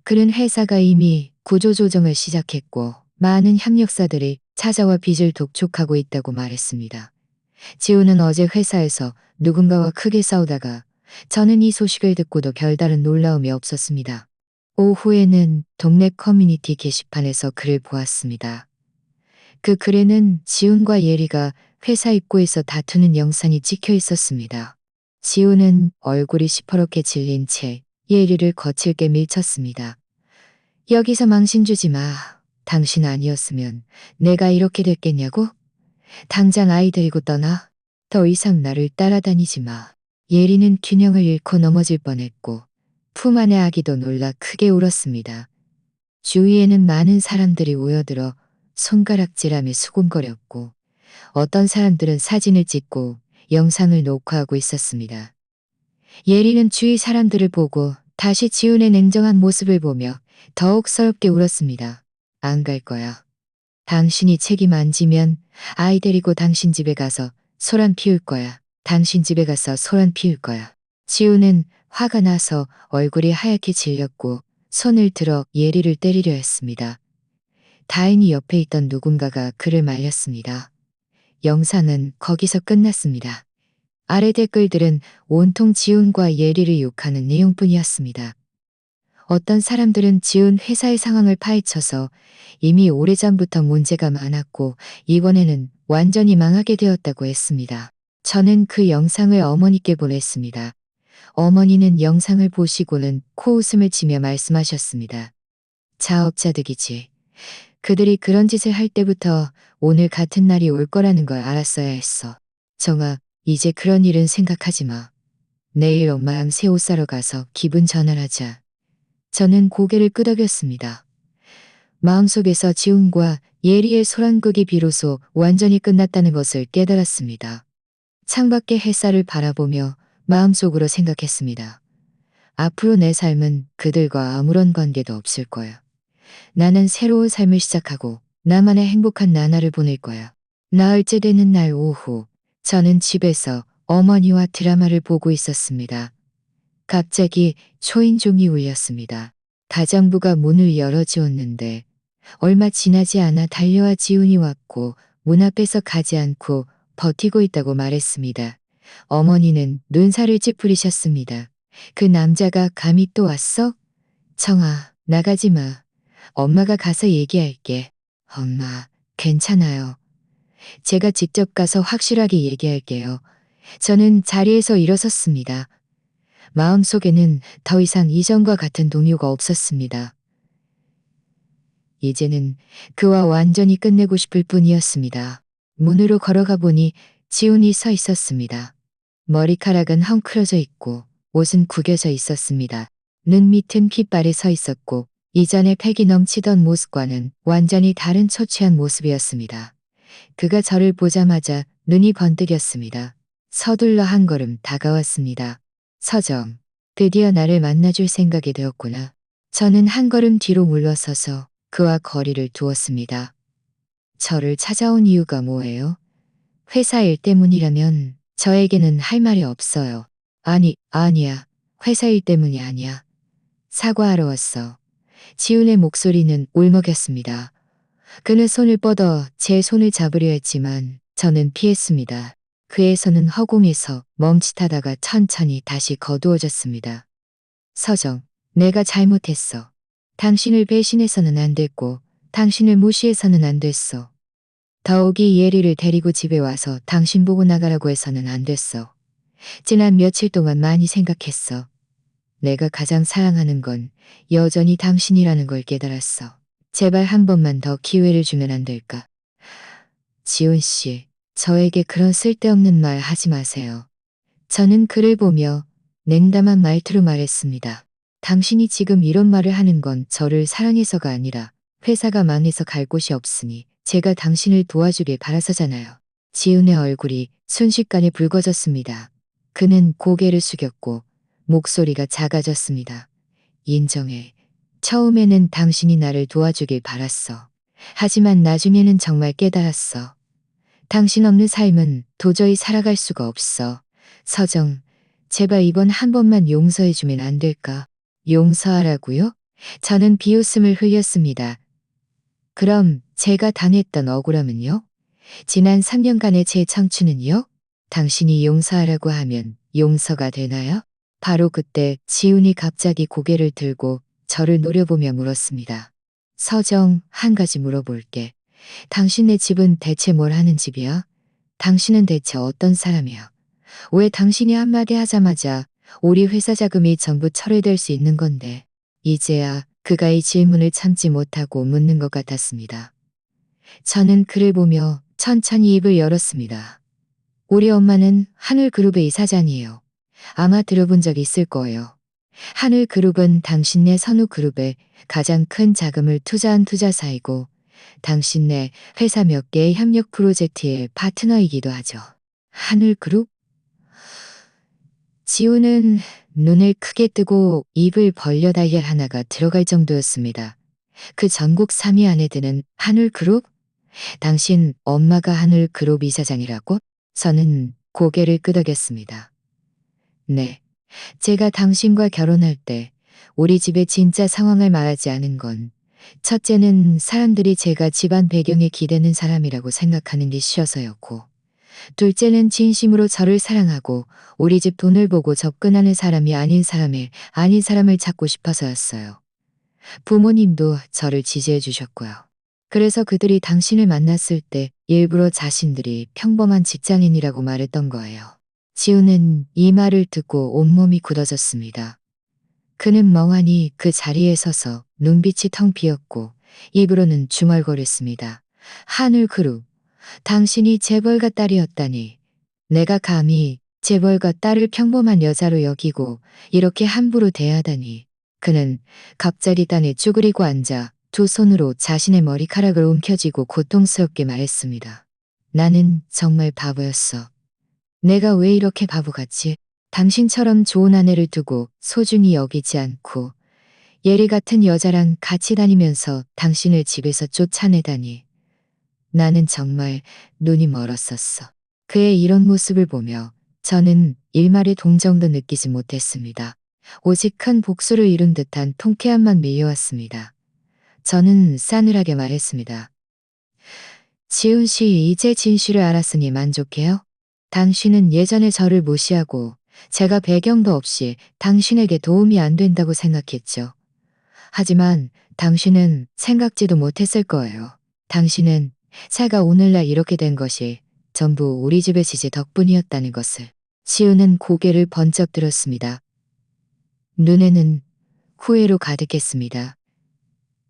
S1: 그는 회사가 이미 구조조정을 시작했고 많은 협력사들이 찾아와 빚을 독촉하고 있다고 말했습니다. 지훈은 어제 회사에서 누군가와 크게 싸우다가 저는 이 소식을 듣고도 별다른 놀라움이 없었습니다. 오후에는 동네 커뮤니티 게시판에서 글을 보았습니다. 그 글에는 지훈과 예리가 회사 입구에서 다투는 영상이 찍혀 있었습니다. 지훈은 얼굴이 시퍼렇게 질린 채 예리를 거칠게 밀쳤습니다. 여기서 망신 주지 마. 당신 아니었으면 내가 이렇게 됐겠냐고? 당장 아이 데리고 떠나. 더 이상 나를 따라다니지 마. 예리는 균형을 잃고 넘어질 뻔했고 품 안의 아기도 놀라 크게 울었습니다. 주위에는 많은 사람들이 모여들어 손가락질하며 수군거렸고 어떤 사람들은 사진을 찍고 영상을 녹화하고 있었습니다. 예리는 주위 사람들을 보고 다시 지훈의 냉정한 모습을 보며 더욱 서럽게 울었습니다. 안 갈 거야. 당신이 책임 안 지면 아이 데리고 당신 집에 가서 소란 피울 거야. 당신 집에 가서 소란 피울 거야. 지훈은 화가 나서 얼굴이 하얗게 질렸고 손을 들어 예리를 때리려 했습니다. 다행히 옆에 있던 누군가가 그를 말렸습니다. 영상은 거기서 끝났습니다. 아래 댓글들은 온통 지훈과 예리를 욕하는 내용뿐이었습니다. 어떤 사람들은 지훈 회사의 상황을 파헤쳐서 이미 오래전부터 문제가 많았고 이번에는 완전히 망하게 되었다고 했습니다. 저는 그 영상을 어머니께 보냈습니다. 어머니는 영상을 보시고는 코웃음을 치며 말씀하셨습니다. 자업자득이지. 그들이 그런 짓을 할 때부터 오늘 같은 날이 올 거라는 걸 알았어야 했어. 정아, 이제 그런 일은 생각하지 마. 내일 엄마랑 새 옷 사러 가서 기분 전환하자. 저는 고개를 끄덕였습니다. 마음속에서 지훈과 예리의 소란극이 비로소 완전히 끝났다는 것을 깨달았습니다. 창밖의 햇살을 바라보며 마음속으로 생각했습니다. 앞으로 내 삶은 그들과 아무런 관계도 없을 거야. 나는 새로운 삶을 시작하고 나만의 행복한 나날을 보낼 거야. 나흘째 되는 날 오후, 저는 집에서 어머니와 드라마를 보고 있었습니다. 갑자기 초인종이 울렸습니다. 가정부가 문을 열어주었는데 얼마 지나지 않아 달려와 지훈이 왔고 문 앞에서 가지 않고 버티고 있다고 말했습니다. 어머니는 눈살을 찌푸리셨습니다. 그 남자가 감히 또 왔어? 청아, 나가지 마. 엄마가 가서 얘기할게. 엄마, 괜찮아요. 제가 직접 가서 확실하게 얘기할게요. 저는 자리에서 일어섰습니다. 마음속에는 더 이상 이전과 같은 동요가 없었습니다. 이제는 그와 완전히 끝내고 싶을 뿐이었습니다. 문으로 걸어가 보니 지훈이 서 있었습니다. 머리카락은 헝클어져 있고 옷은 구겨져 있었습니다. 눈 밑은 핏발에 서 있었고 이전에 패기 넘치던 모습과는 완전히 다른 초췌한 모습이었습니다. 그가 저를 보자마자 눈이 번뜩였습니다. 서둘러 한 걸음 다가왔습니다. 서정, 드디어 나를 만나줄 생각이 되었구나. 저는 한 걸음 뒤로 물러서서 그와 거리를 두었습니다. 저를 찾아온 이유가 뭐예요? 회사 일 때문이라면 저에게는 할 말이 없어요. 아니야. 회사 일 때문이 아니야. 사과하러 왔어. 지훈의 목소리는 울먹였습니다. 그는 손을 뻗어 제 손을 잡으려 했지만 저는 피했습니다. 그의 손은 허공에서 멈칫하다가 천천히 다시 거두어졌습니다. 서정, 내가 잘못했어. 당신을 배신해서는 안 됐고 당신을 무시해서는 안 됐어. 더욱이 예리를 데리고 집에 와서 당신 보고 나가라고 해서는 안 됐어. 지난 며칠 동안 많이 생각했어. 내가 가장 사랑하는 건 여전히 당신이라는 걸 깨달았어. 제발 한 번만 더 기회를 주면 안 될까? 지훈 씨, 저에게 그런 쓸데없는 말 하지 마세요. 저는 그를 보며 냉담한 말투로 말했습니다. 당신이 지금 이런 말을 하는 건 저를 사랑해서가 아니라 회사가 망해서 갈 곳이 없으니 제가 당신을 도와주길 바라서잖아요. 지훈의 얼굴이 순식간에 붉어졌습니다. 그는 고개를 숙였고 목소리가 작아졌습니다. 인정해. 처음에는 당신이 나를 도와주길 바랐어. 하지만 나중에는 정말 깨달았어. 당신 없는 삶은 도저히 살아갈 수가 없어. 서정, 제발 이번 한 번만 용서해주면 안 될까? 용서하라고요? 저는 비웃음을 흘렸습니다. 그럼 제가 당했던 억울함은요? 지난 3년간의 제 청춘은요? 당신이 용서하라고 하면 용서가 되나요? 바로 그때 지훈이 갑자기 고개를 들고 저를 노려보며 물었습니다. 서정, 한 가지 물어볼게. 당신네 집은 대체 뭘 하는 집이야? 당신은 대체 어떤 사람이야? 왜 당신이 한마디 하자마자 우리 회사 자금이 전부 철회될 수 있는 건데. 이제야 그가 이 질문을 참지 못하고 묻는 것 같았습니다. 저는 그를 보며 천천히 입을 열었습니다. 우리 엄마는 하늘그룹의 이사장이에요. 아마 들어본 적 있을 거예요. 하늘그룹은 당신네 선후그룹에 가장 큰 자금을 투자한 투자사이고 당신네 회사 몇 개의 협력 프로젝트의 파트너이기도 하죠. 하늘그룹? 지우는 눈을 크게 뜨고 입을 벌려 달걀 하나가 들어갈 정도였습니다. 그 전국 3위 안에 드는 하늘그룹? 당신 엄마가 하늘그룹 이사장이라고? 저는 고개를 끄덕였습니다. 네. 제가 당신과 결혼할 때 우리 집의 진짜 상황을 말하지 않은 건 첫째는 사람들이 제가 집안 배경에 기대는 사람이라고 생각하는 게 쉬워서였고 둘째는 진심으로 저를 사랑하고 우리 집 돈을 보고 접근하는 사람이 아닌 사람을 찾고 싶어서였어요. 부모님도 저를 지지해 주셨고요. 그래서 그들이 당신을 만났을 때 일부러 자신들이 평범한 직장인이라고 말했던 거예요. 지우는 이 말을 듣고 온몸이 굳어졌습니다. 그는 멍하니 그 자리에 서서 눈빛이 텅 비었고 입으로는 중얼거렸습니다. 하늘그룹, 당신이 재벌가 딸이었다니. 내가 감히 재벌가 딸을 평범한 여자로 여기고 이렇게 함부로 대하다니. 그는 갑자기 땅에 쭈그리고 앉아 두 손으로 자신의 머리카락을 움켜쥐고 고통스럽게 말했습니다. 나는 정말 바보였어. 내가 왜 이렇게 바보같이 당신처럼 좋은 아내를 두고 소중히 여기지 않고 예리 같은 여자랑 같이 다니면서 당신을 집에서 쫓아내다니. 나는 정말 눈이 멀었었어. 그의 이런 모습을 보며 저는 일말의 동정도 느끼지 못했습니다. 오직 큰 복수를 이룬 듯한 통쾌함만 밀려왔습니다. 저는 싸늘하게 말했습니다. 지훈 씨, 이제 진실을 알았으니 만족해요? 당신은 예전에 저를 무시하고 제가 배경도 없이 당신에게 도움이 안 된다고 생각했죠. 하지만 당신은 생각지도 못했을 거예요. 당신은 제가 오늘날 이렇게 된 것이 전부 우리 집의 지지 덕분이었다는 것을. 지우는 고개를 번쩍 들었습니다. 눈에는 후회로 가득했습니다.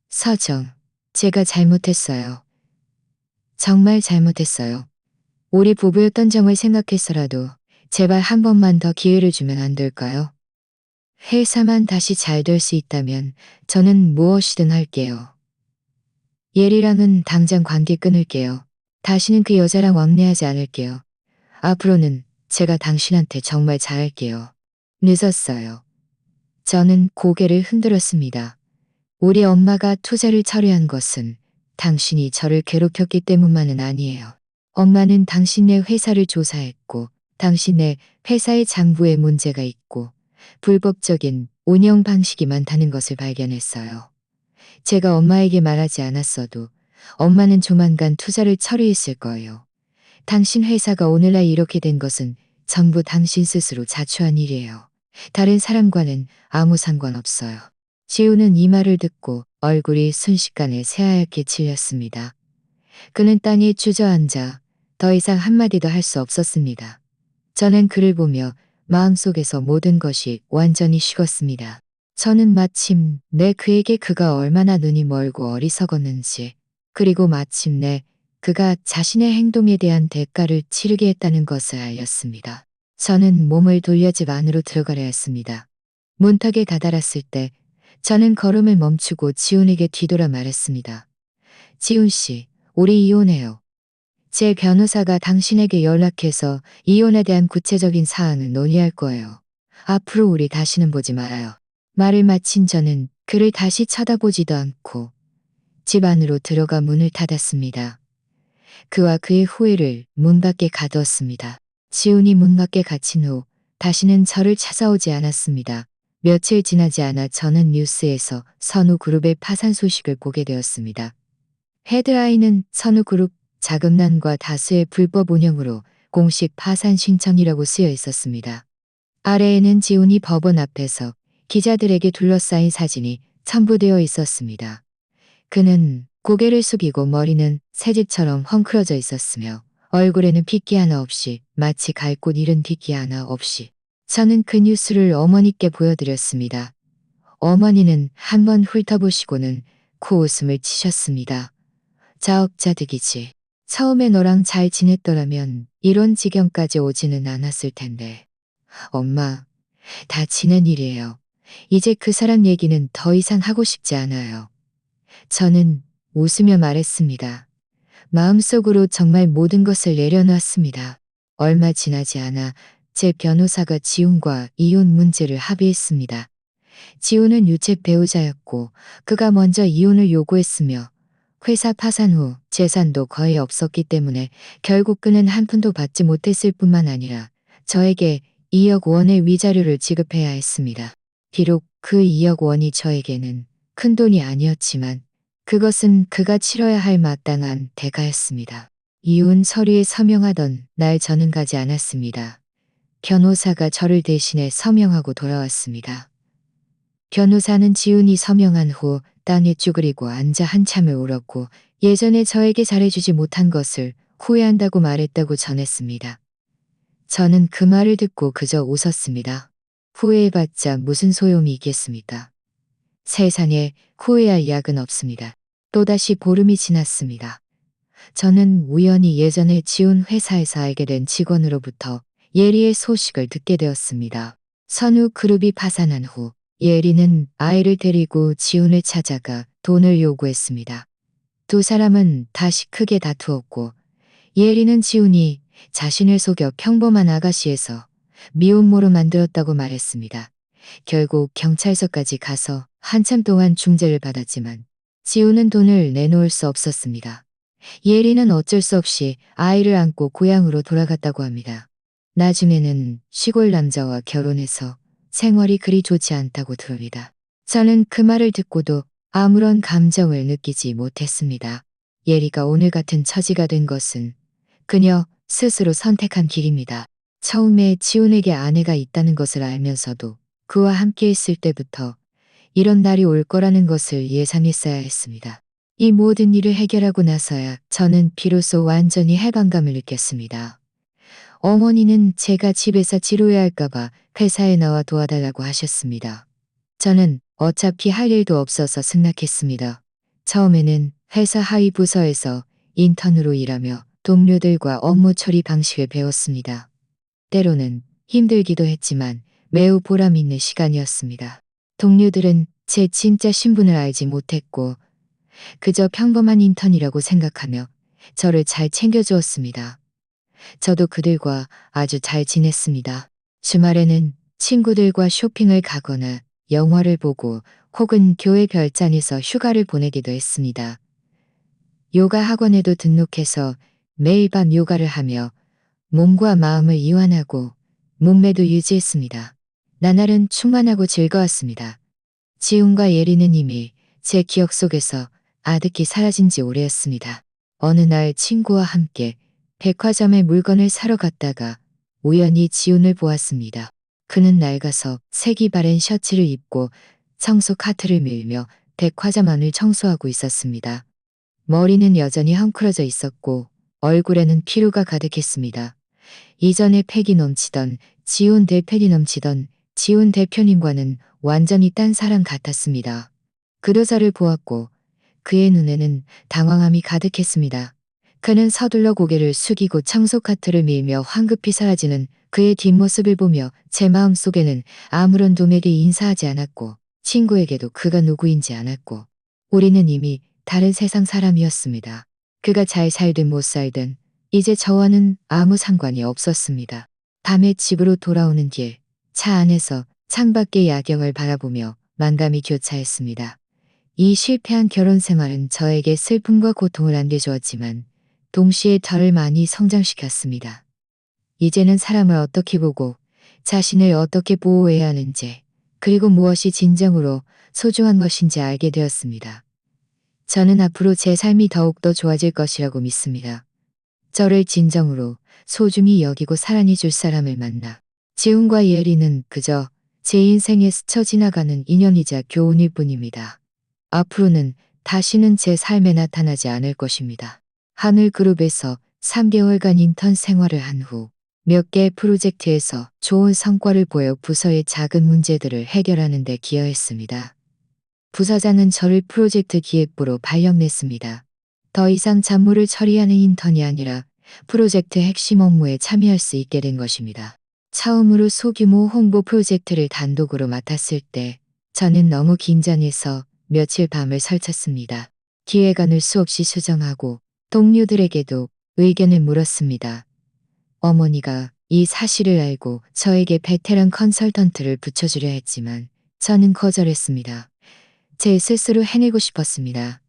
S1: 서정, 제가 잘못했어요. 정말 잘못했어요. 우리 부부였던 점을 생각해서라도 제발 한 번만 더 기회를 주면 안 될까요? 회사만 다시 잘 될 수 있다면 저는 무엇이든 할게요. 예리랑은 당장 관계 끊을게요. 다시는 그 여자랑 왕래하지 않을게요. 앞으로는 제가 당신한테 정말 잘할게요. 늦었어요. 저는 고개를 흔들었습니다. 우리 엄마가 투자를 철회한 것은 당신이 저를 괴롭혔기 때문만은 아니에요. 엄마는 당신네 회사를 조사했고 당신네 회사의 장부에 문제가 있고 불법적인 운영 방식이 많다는 것을 발견했어요. 제가 엄마에게 말하지 않았어도 엄마는 조만간 투자를 처리했을 거예요. 당신 회사가 오늘날 이렇게 된 것은 전부 당신 스스로 자초한 일이에요. 다른 사람과는 아무 상관없어요. 지우는 이 말을 듣고 얼굴이 순식간에 새하얗게 질렸습니다. 그는 땅에 주저앉아 더 이상 한마디도 할 수 없었습니다. 저는 그를 보며 마음속에서 모든 것이 완전히 식었습니다. 저는 마침 그에게 그가 얼마나 눈이 멀고 어리석었는지, 그리고 마침내 그가 자신의 행동에 대한 대가를 치르게 했다는 것을 알렸습니다. 저는 몸을 돌려 집 안으로 들어가려 했습니다. 문턱에 다다랐을 때 저는 걸음을 멈추고 지훈에게 뒤돌아 말했습니다. 지훈 씨, 우리 이혼해요. 제 변호사가 당신에게 연락해서 이혼에 대한 구체적인 사안을 논의할 거예요. 앞으로 우리 다시는 보지 말아요. 말을 마친 저는 그를 다시 쳐다보지도 않고 집 안으로 들어가 문을 닫았습니다. 그와 그의 후회를 문 밖에 가두었습니다. 지훈이 문 밖에 갇힌 후 다시는 저를 찾아오지 않았습니다. 며칠 지나지 않아 저는 뉴스에서 선우그룹의 파산 소식을 보게 되었습니다. 헤드라인은 선우그룹 자금난과 다수의 불법 운영으로 공식 파산 신청이라고 쓰여 있었습니다. 아래에는 지훈이 법원 앞에서 기자들에게 둘러싸인 사진이 첨부되어 있었습니다. 그는 고개를 숙이고 머리는 새집처럼 헝클어져 있었으며 얼굴에는 핏기 하나 없이 마치 갈 곳 잃은 핏기 하나 없이 저는 그 뉴스를 어머니께 보여드렸습니다. 어머니는 한번 훑어보시고는 코웃음을 치셨습니다. 자업자득이지. 처음에 너랑 잘 지냈더라면 이런 지경까지 오지는 않았을 텐데. 엄마, 다 지난 일이에요. 이제 그 사람 얘기는 더 이상 하고 싶지 않아요. 저는 웃으며 말했습니다. 마음속으로 정말 모든 것을 내려놨습니다. 얼마 지나지 않아 제 변호사가 지훈과 이혼 문제를 합의했습니다. 지훈은 유책 배우자였고 그가 먼저 이혼을 요구했으며 회사 파산 후 재산도 거의 없었기 때문에 결국 그는 한 푼도 받지 못했을 뿐만 아니라 저에게 2억 원의 위자료를 지급해야 했습니다. 비록 그 2억 원이 저에게는 큰 돈이 아니었지만 그것은 그가 치러야 할 마땅한 대가였습니다. 이혼 서류에 서명하던 날 저는 가지 않았습니다. 변호사가 저를 대신해 서명하고 돌아왔습니다. 변호사는 지훈이 서명한 후 땅에 쭈그리고 앉아 한참을 울었고 예전에 저에게 잘해주지 못한 것을 후회한다고 말했다고 전했습니다. 저는 그 말을 듣고 그저 웃었습니다. 후회해봤자 무슨 소용이 있겠습니까? 세상에 후회할 약은 없습니다. 또다시 보름이 지났습니다. 저는 우연히 예전에 지훈 회사에서 알게 된 직원으로부터 예리의 소식을 듣게 되었습니다. 선우그룹이 파산한 후 예리는 아이를 데리고 지훈을 찾아가 돈을 요구했습니다. 두 사람은 다시 크게 다투었고 예리는 지훈이 자신을 속여 평범한 아가씨에서 미혼모로 만들었다고 말했습니다. 결국 경찰서까지 가서 한참 동안 중재를 받았지만 지훈은 돈을 내놓을 수 없었습니다. 예리는 어쩔 수 없이 아이를 안고 고향으로 돌아갔다고 합니다. 나중에는 시골 남자와 결혼해서 생활이 그리 좋지 않다고 들읍니다. 저는 그 말을 듣고도 아무런 감정을 느끼지 못했습니다. 예리가 오늘 같은 처지가 된 것은 그녀 스스로 선택한 길입니다. 처음에 지훈에게 아내가 있다는 것을 알면서도 그와 함께 있을 때부터 이런 날이 올 거라는 것을 예상했어야 했습니다. 이 모든 일을 해결하고 나서야 저는 비로소 완전히 해방감을 느꼈습니다. 어머니는 제가 집에서 지루해 할까봐 회사에 나와 도와달라고 하셨습니다. 저는 어차피 할 일도 없어서 승낙했습니다. 처음에는 회사 하위 부서에서 인턴으로 일하며 동료들과 업무 처리 방식을 배웠습니다. 때로는 힘들기도 했지만 매우 보람 있는 시간이었습니다. 동료들은 제 진짜 신분을 알지 못했고 그저 평범한 인턴이라고 생각하며 저를 잘 챙겨주었습니다. 저도 그들과 아주 잘 지냈습니다. 주말에는 친구들과 쇼핑을 가거나 영화를 보고 혹은 교회 별장에서 휴가를 보내기도 했습니다. 요가 학원에도 등록해서 매일 밤 요가를 하며 몸과 마음을 이완하고 몸매도 유지했습니다. 나날은 충만하고 즐거웠습니다. 지훈과 예리는 이미 제 기억 속에서 아득히 사라진 지 오래였습니다. 어느 날 친구와 함께 백화점에 물건을 사러 갔다가 우연히 지훈을 보았습니다. 그는 낡아서 색이 바랜 셔츠를 입고 청소 카트를 밀며 백화점 안을 청소하고 있었습니다. 머리는 여전히 헝클어져 있었고 얼굴에는 피로가 가득했습니다. 이전에 패기 넘치던 지훈 대표님과는 완전히 딴 사람 같았습니다. 그도 저를 보았고 그의 눈에는 당황함이 가득했습니다. 그는 서둘러 고개를 숙이고 청소 카트를 밀며 황급히 사라지는 그의 뒷모습을 보며 제 마음속에는 아무런 도움에게 인사하지 않았고 친구에게도 그가 누구인지 않았고 우리는 이미 다른 세상 사람이었습니다. 그가 잘 살든 못 살든 이제 저와는 아무 상관이 없었습니다. 밤에 집으로 돌아오는 길, 차 안에서 창밖의 야경을 바라보며 만감이 교차했습니다. 이 실패한 결혼 생활은 저에게 슬픔과 고통을 안겨주었지만 동시에 저를 많이 성장시켰습니다. 이제는 사람을 어떻게 보고 자신을 어떻게 보호해야 하는지 그리고 무엇이 진정으로 소중한 것인지 알게 되었습니다. 저는 앞으로 제 삶이 더욱더 좋아질 것이라고 믿습니다. 저를 진정으로 소중히 여기고 사랑해 줄 사람을 만나 지훈과 예리는 그저 제 인생에 스쳐 지나가는 인연이자 교훈일 뿐입니다. 앞으로는 다시는 제 삶에 나타나지 않을 것입니다. 하늘그룹에서 3개월간 인턴 생활을 한 후 몇 개의 프로젝트에서 좋은 성과를 보여 부서의 작은 문제들을 해결하는 데 기여했습니다. 부사장은 저를 프로젝트 기획부로 발령냈습니다. 더 이상 잡무를 처리하는 인턴이 아니라 프로젝트 핵심 업무에 참여할 수 있게 된 것입니다. 처음으로 소규모 홍보 프로젝트를 단독으로 맡았을 때 저는 너무 긴장해서 며칠 밤을 설쳤습니다. 기획안을 수없이 수정하고 동료들에게도 의견을 물었습니다. 어머니가 이 사실을 알고 저에게 베테랑 컨설턴트를 붙여주려 했지만 저는 거절했습니다. 제 스스로 해내고 싶었습니다.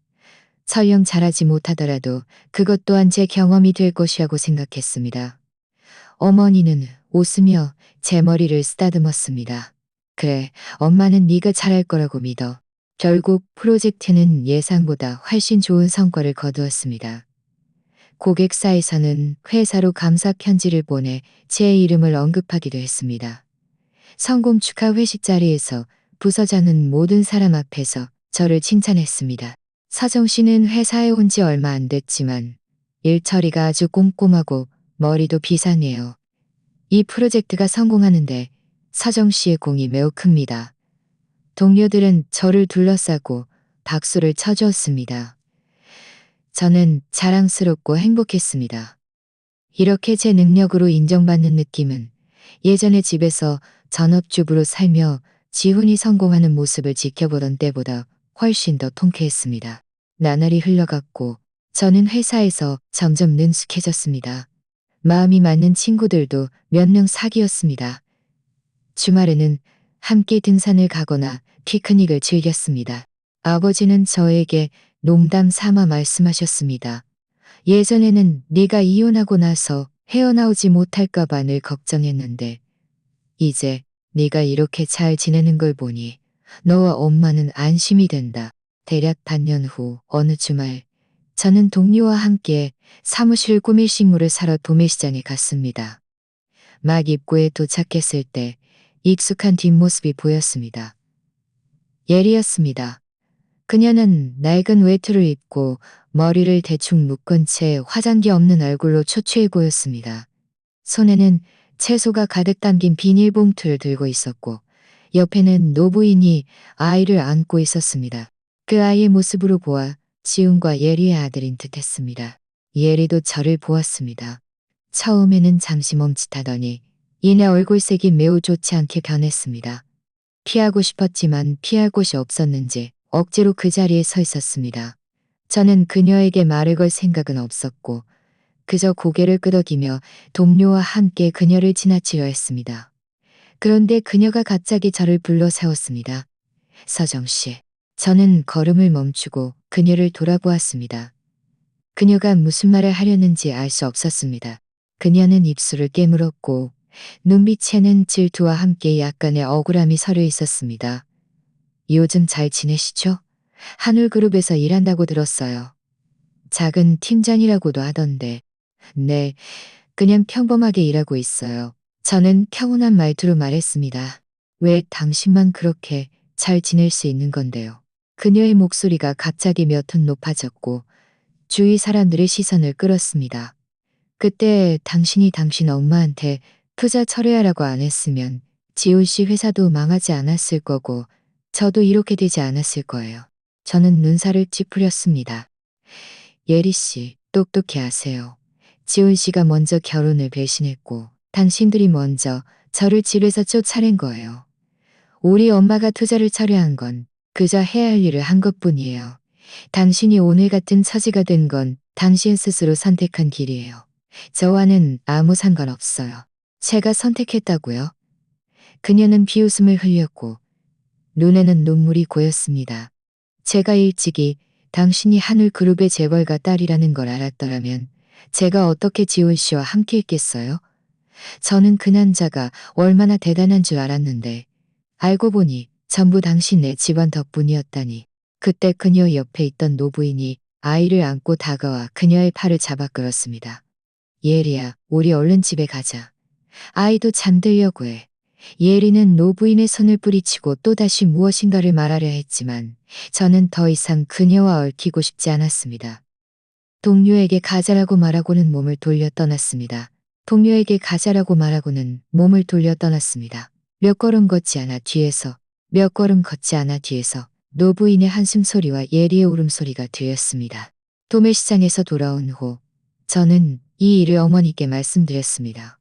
S1: 설령 잘하지 못하더라도 그것 또한 제 경험이 될 것이라고 생각했습니다. 어머니는 웃으며 제 머리를 쓰다듬었습니다. 그래, 엄마는 네가 잘할 거라고 믿어. 결국 프로젝트는 예상보다 훨씬 좋은 성과를 거두었습니다. 고객사에서는 회사로 감사 편지를 보내 제 이름을 언급하기도 했습니다. 성공 축하 회식 자리에서 부서장은 모든 사람 앞에서 저를 칭찬했습니다. 서정 씨는 회사에 온 지 얼마 안 됐지만 일 처리가 아주 꼼꼼하고 머리도 비상해요. 이 프로젝트가 성공하는데 서정 씨의 공이 매우 큽니다. 동료들은 저를 둘러싸고 박수를 쳐주었습니다. 저는 자랑스럽고 행복했습니다. 이렇게 제 능력으로 인정받는 느낌은 예전에 집에서 전업주부로 살며 지훈이 성공하는 모습을 지켜보던 때보다 훨씬 더 통쾌했습니다. 나날이 흘러갔고 저는 회사에서 점점 능숙해졌습니다. 마음이 맞는 친구들도 몇 명 사귀었습니다. 주말에는 함께 등산을 가거나 피크닉을 즐겼습니다. 아버지는 저에게 농담 삼아 말씀하셨습니다. 예전에는 네가 이혼하고 나서 헤어나오지 못할까봐 늘 걱정했는데 이제 네가 이렇게 잘 지내는 걸 보니 너와 엄마는 안심이 된다. 대략 반년 후 어느 주말 저는 동료와 함께 사무실 꾸밀 식물을 사러 도매시장에 갔습니다. 막 입구에 도착했을 때 익숙한 뒷모습이 보였습니다. 예리였습니다. 그녀는 낡은 외투를 입고 머리를 대충 묶은 채 화장기 없는 얼굴로 초췌해 보였습니다. 손에는 채소가 가득 담긴 비닐봉투를 들고 있었고 옆에는 노부인이 아이를 안고 있었습니다. 그 아이의 모습으로 보아 지훈과 예리의 아들인 듯했습니다. 예리도 저를 보았습니다. 처음에는 잠시 멈칫하더니 이내 얼굴색이 매우 좋지 않게 변했습니다. 피하고 싶었지만 피할 곳이 없었는지 억지로 그 자리에 서 있었습니다. 저는 그녀에게 말을 걸 생각은 없었고 그저 고개를 끄덕이며 동료와 함께 그녀를 지나치려 했습니다. 그런데 그녀가 갑자기 저를 불러 세웠습니다. 서정 씨. 저는 걸음을 멈추고 그녀를 돌아보았습니다. 그녀가 무슨 말을 하려는지 알 수 없었습니다. 그녀는 입술을 깨물었고 눈빛에는 질투와 함께 약간의 억울함이 서려 있었습니다. 요즘 잘 지내시죠? 하늘그룹에서 일한다고 들었어요. 작은 팀장이라고도 하던데. 네, 그냥 평범하게 일하고 있어요. 저는 평온한 말투로 말했습니다. 왜 당신만 그렇게 잘 지낼 수 있는 건데요? 그녀의 목소리가 갑자기 몇 톤 높아졌고 주위 사람들의 시선을 끌었습니다. 그때 당신이 당신 엄마한테 투자 철회하라고 안 했으면 지훈 씨 회사도 망하지 않았을 거고 저도 이렇게 되지 않았을 거예요. 저는 눈살을 찌푸렸습니다. 예리 씨, 똑똑히 아세요. 지훈 씨가 먼저 결혼을 배신했고 당신들이 먼저 저를 집에서 쫓아낸 거예요. 우리 엄마가 투자를 철회한 건 그저 해야 할 일을 한 것뿐이에요. 당신이 오늘 같은 처지가 된 건 당신 스스로 선택한 길이에요. 저와는 아무 상관없어요. 제가 선택했다고요? 그녀는 비웃음을 흘렸고 눈에는 눈물이 고였습니다. 제가 일찍이 당신이 하늘그룹의 재벌가 딸이라는 걸 알았더라면 제가 어떻게 지훈 씨와 함께 있겠어요? 저는 그 남자가 얼마나 대단한 줄 알았는데 알고 보니 전부 당신네 집안 덕분이었다니. 그때 그녀 옆에 있던 노부인이 아이를 안고 다가와 그녀의 팔을 잡아 끌었습니다. 예리야, 우리 얼른 집에 가자. 아이도 잠들려고 해. 예리는 노부인의 손을 뿌리치고 또다시 무엇인가를 말하려 했지만 저는 더 이상 그녀와 얽히고 싶지 않았습니다. 동료에게 가자라고 말하고는 몸을 돌려 떠났습니다. 동료에게 가자라고 말하고는 몸을 돌려 떠났습니다. 몇 걸음 걷지 않아 뒤에서, 몇 걸음 걷지 않아 뒤에서 노부인의 한숨소리와 예리의 울음소리가 들렸습니다. 도매시장에서 돌아온 후 저는 이 일을 어머니께 말씀드렸습니다.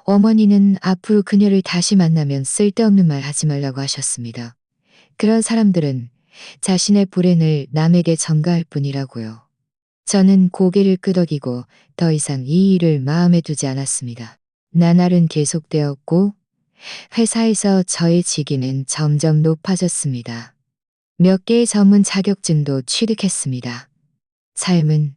S1: 어머니는 앞으로 그녀를 다시 만나면 쓸데없는 말 하지 말라고 하셨습니다. 그런 사람들은 자신의 불행을 남에게 전가할 뿐이라고요. 저는 고개를 끄덕이고 더 이상 이 일을 마음에 두지 않았습니다. 나날은 계속되었고 회사에서 저의 직위는 점점 높아졌습니다. 몇 개의 전문 자격증도 취득했습니다. 삶은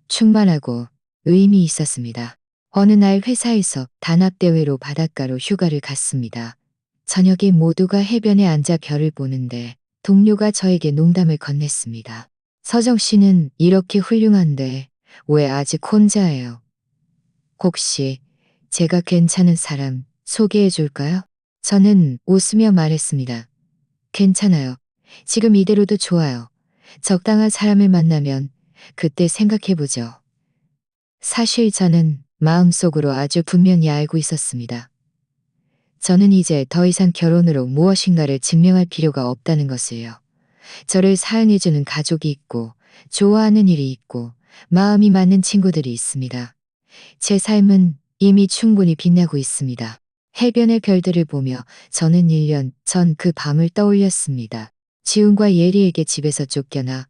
S1: 충만하고 의미 있었습니다. 어느 날 회사에서 단합대회로 바닷가로 휴가를 갔습니다. 저녁에 모두가 해변에 앉아 별을 보는데 동료가 저에게 농담을 건넸습니다. 서정 씨는 이렇게 훌륭한데 왜 아직 혼자예요? 혹시 제가 괜찮은 사람 소개해 줄까요? 저는 웃으며 말했습니다. 괜찮아요. 지금 이대로도 좋아요. 적당한 사람을 만나면 그때 생각해보죠. 사실 저는 마음속으로 아주 분명히 알고 있었습니다. 저는 이제 더 이상 결혼으로 무엇인가를 증명할 필요가 없다는 것을요. 저를 사랑해주는 가족이 있고 좋아하는 일이 있고 마음이 맞는 친구들이 있습니다. 제 삶은 이미 충분히 빛나고 있습니다. 해변의 별들을 보며 저는 1년 전 그 밤을 떠올렸습니다. 지훈과 예리에게 집에서 쫓겨나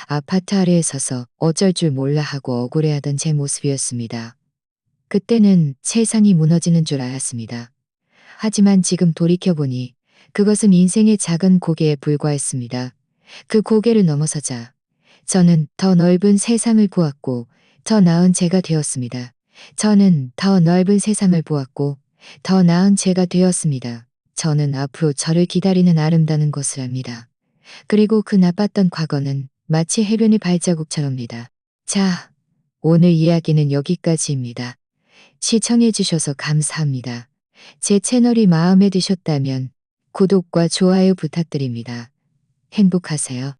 S1: 아파트 아래에 서서 어쩔 줄 몰라 하고 억울해하던 제 모습이었습니다. 그때는 세상이 무너지는 줄 알았습니다. 하지만 지금 돌이켜보니 그것은 인생의 작은 고개에 불과했습니다. 그 고개를 넘어서자 저는 더 넓은 세상을 보았고 더 나은 제가 되었습니다. 저는 더 넓은 세상을 보았고 더 나은 제가 되었습니다. 저는 앞으로 저를 기다리는 아름다운 것을 압니다. 그리고 그 나빴던 과거는 마치 해변의 발자국처럼입니다. 자, 오늘 이야기는 여기까지입니다. 시청해주셔서 감사합니다. 제 채널이 마음에 드셨다면 구독과 좋아요 부탁드립니다. 행복하세요.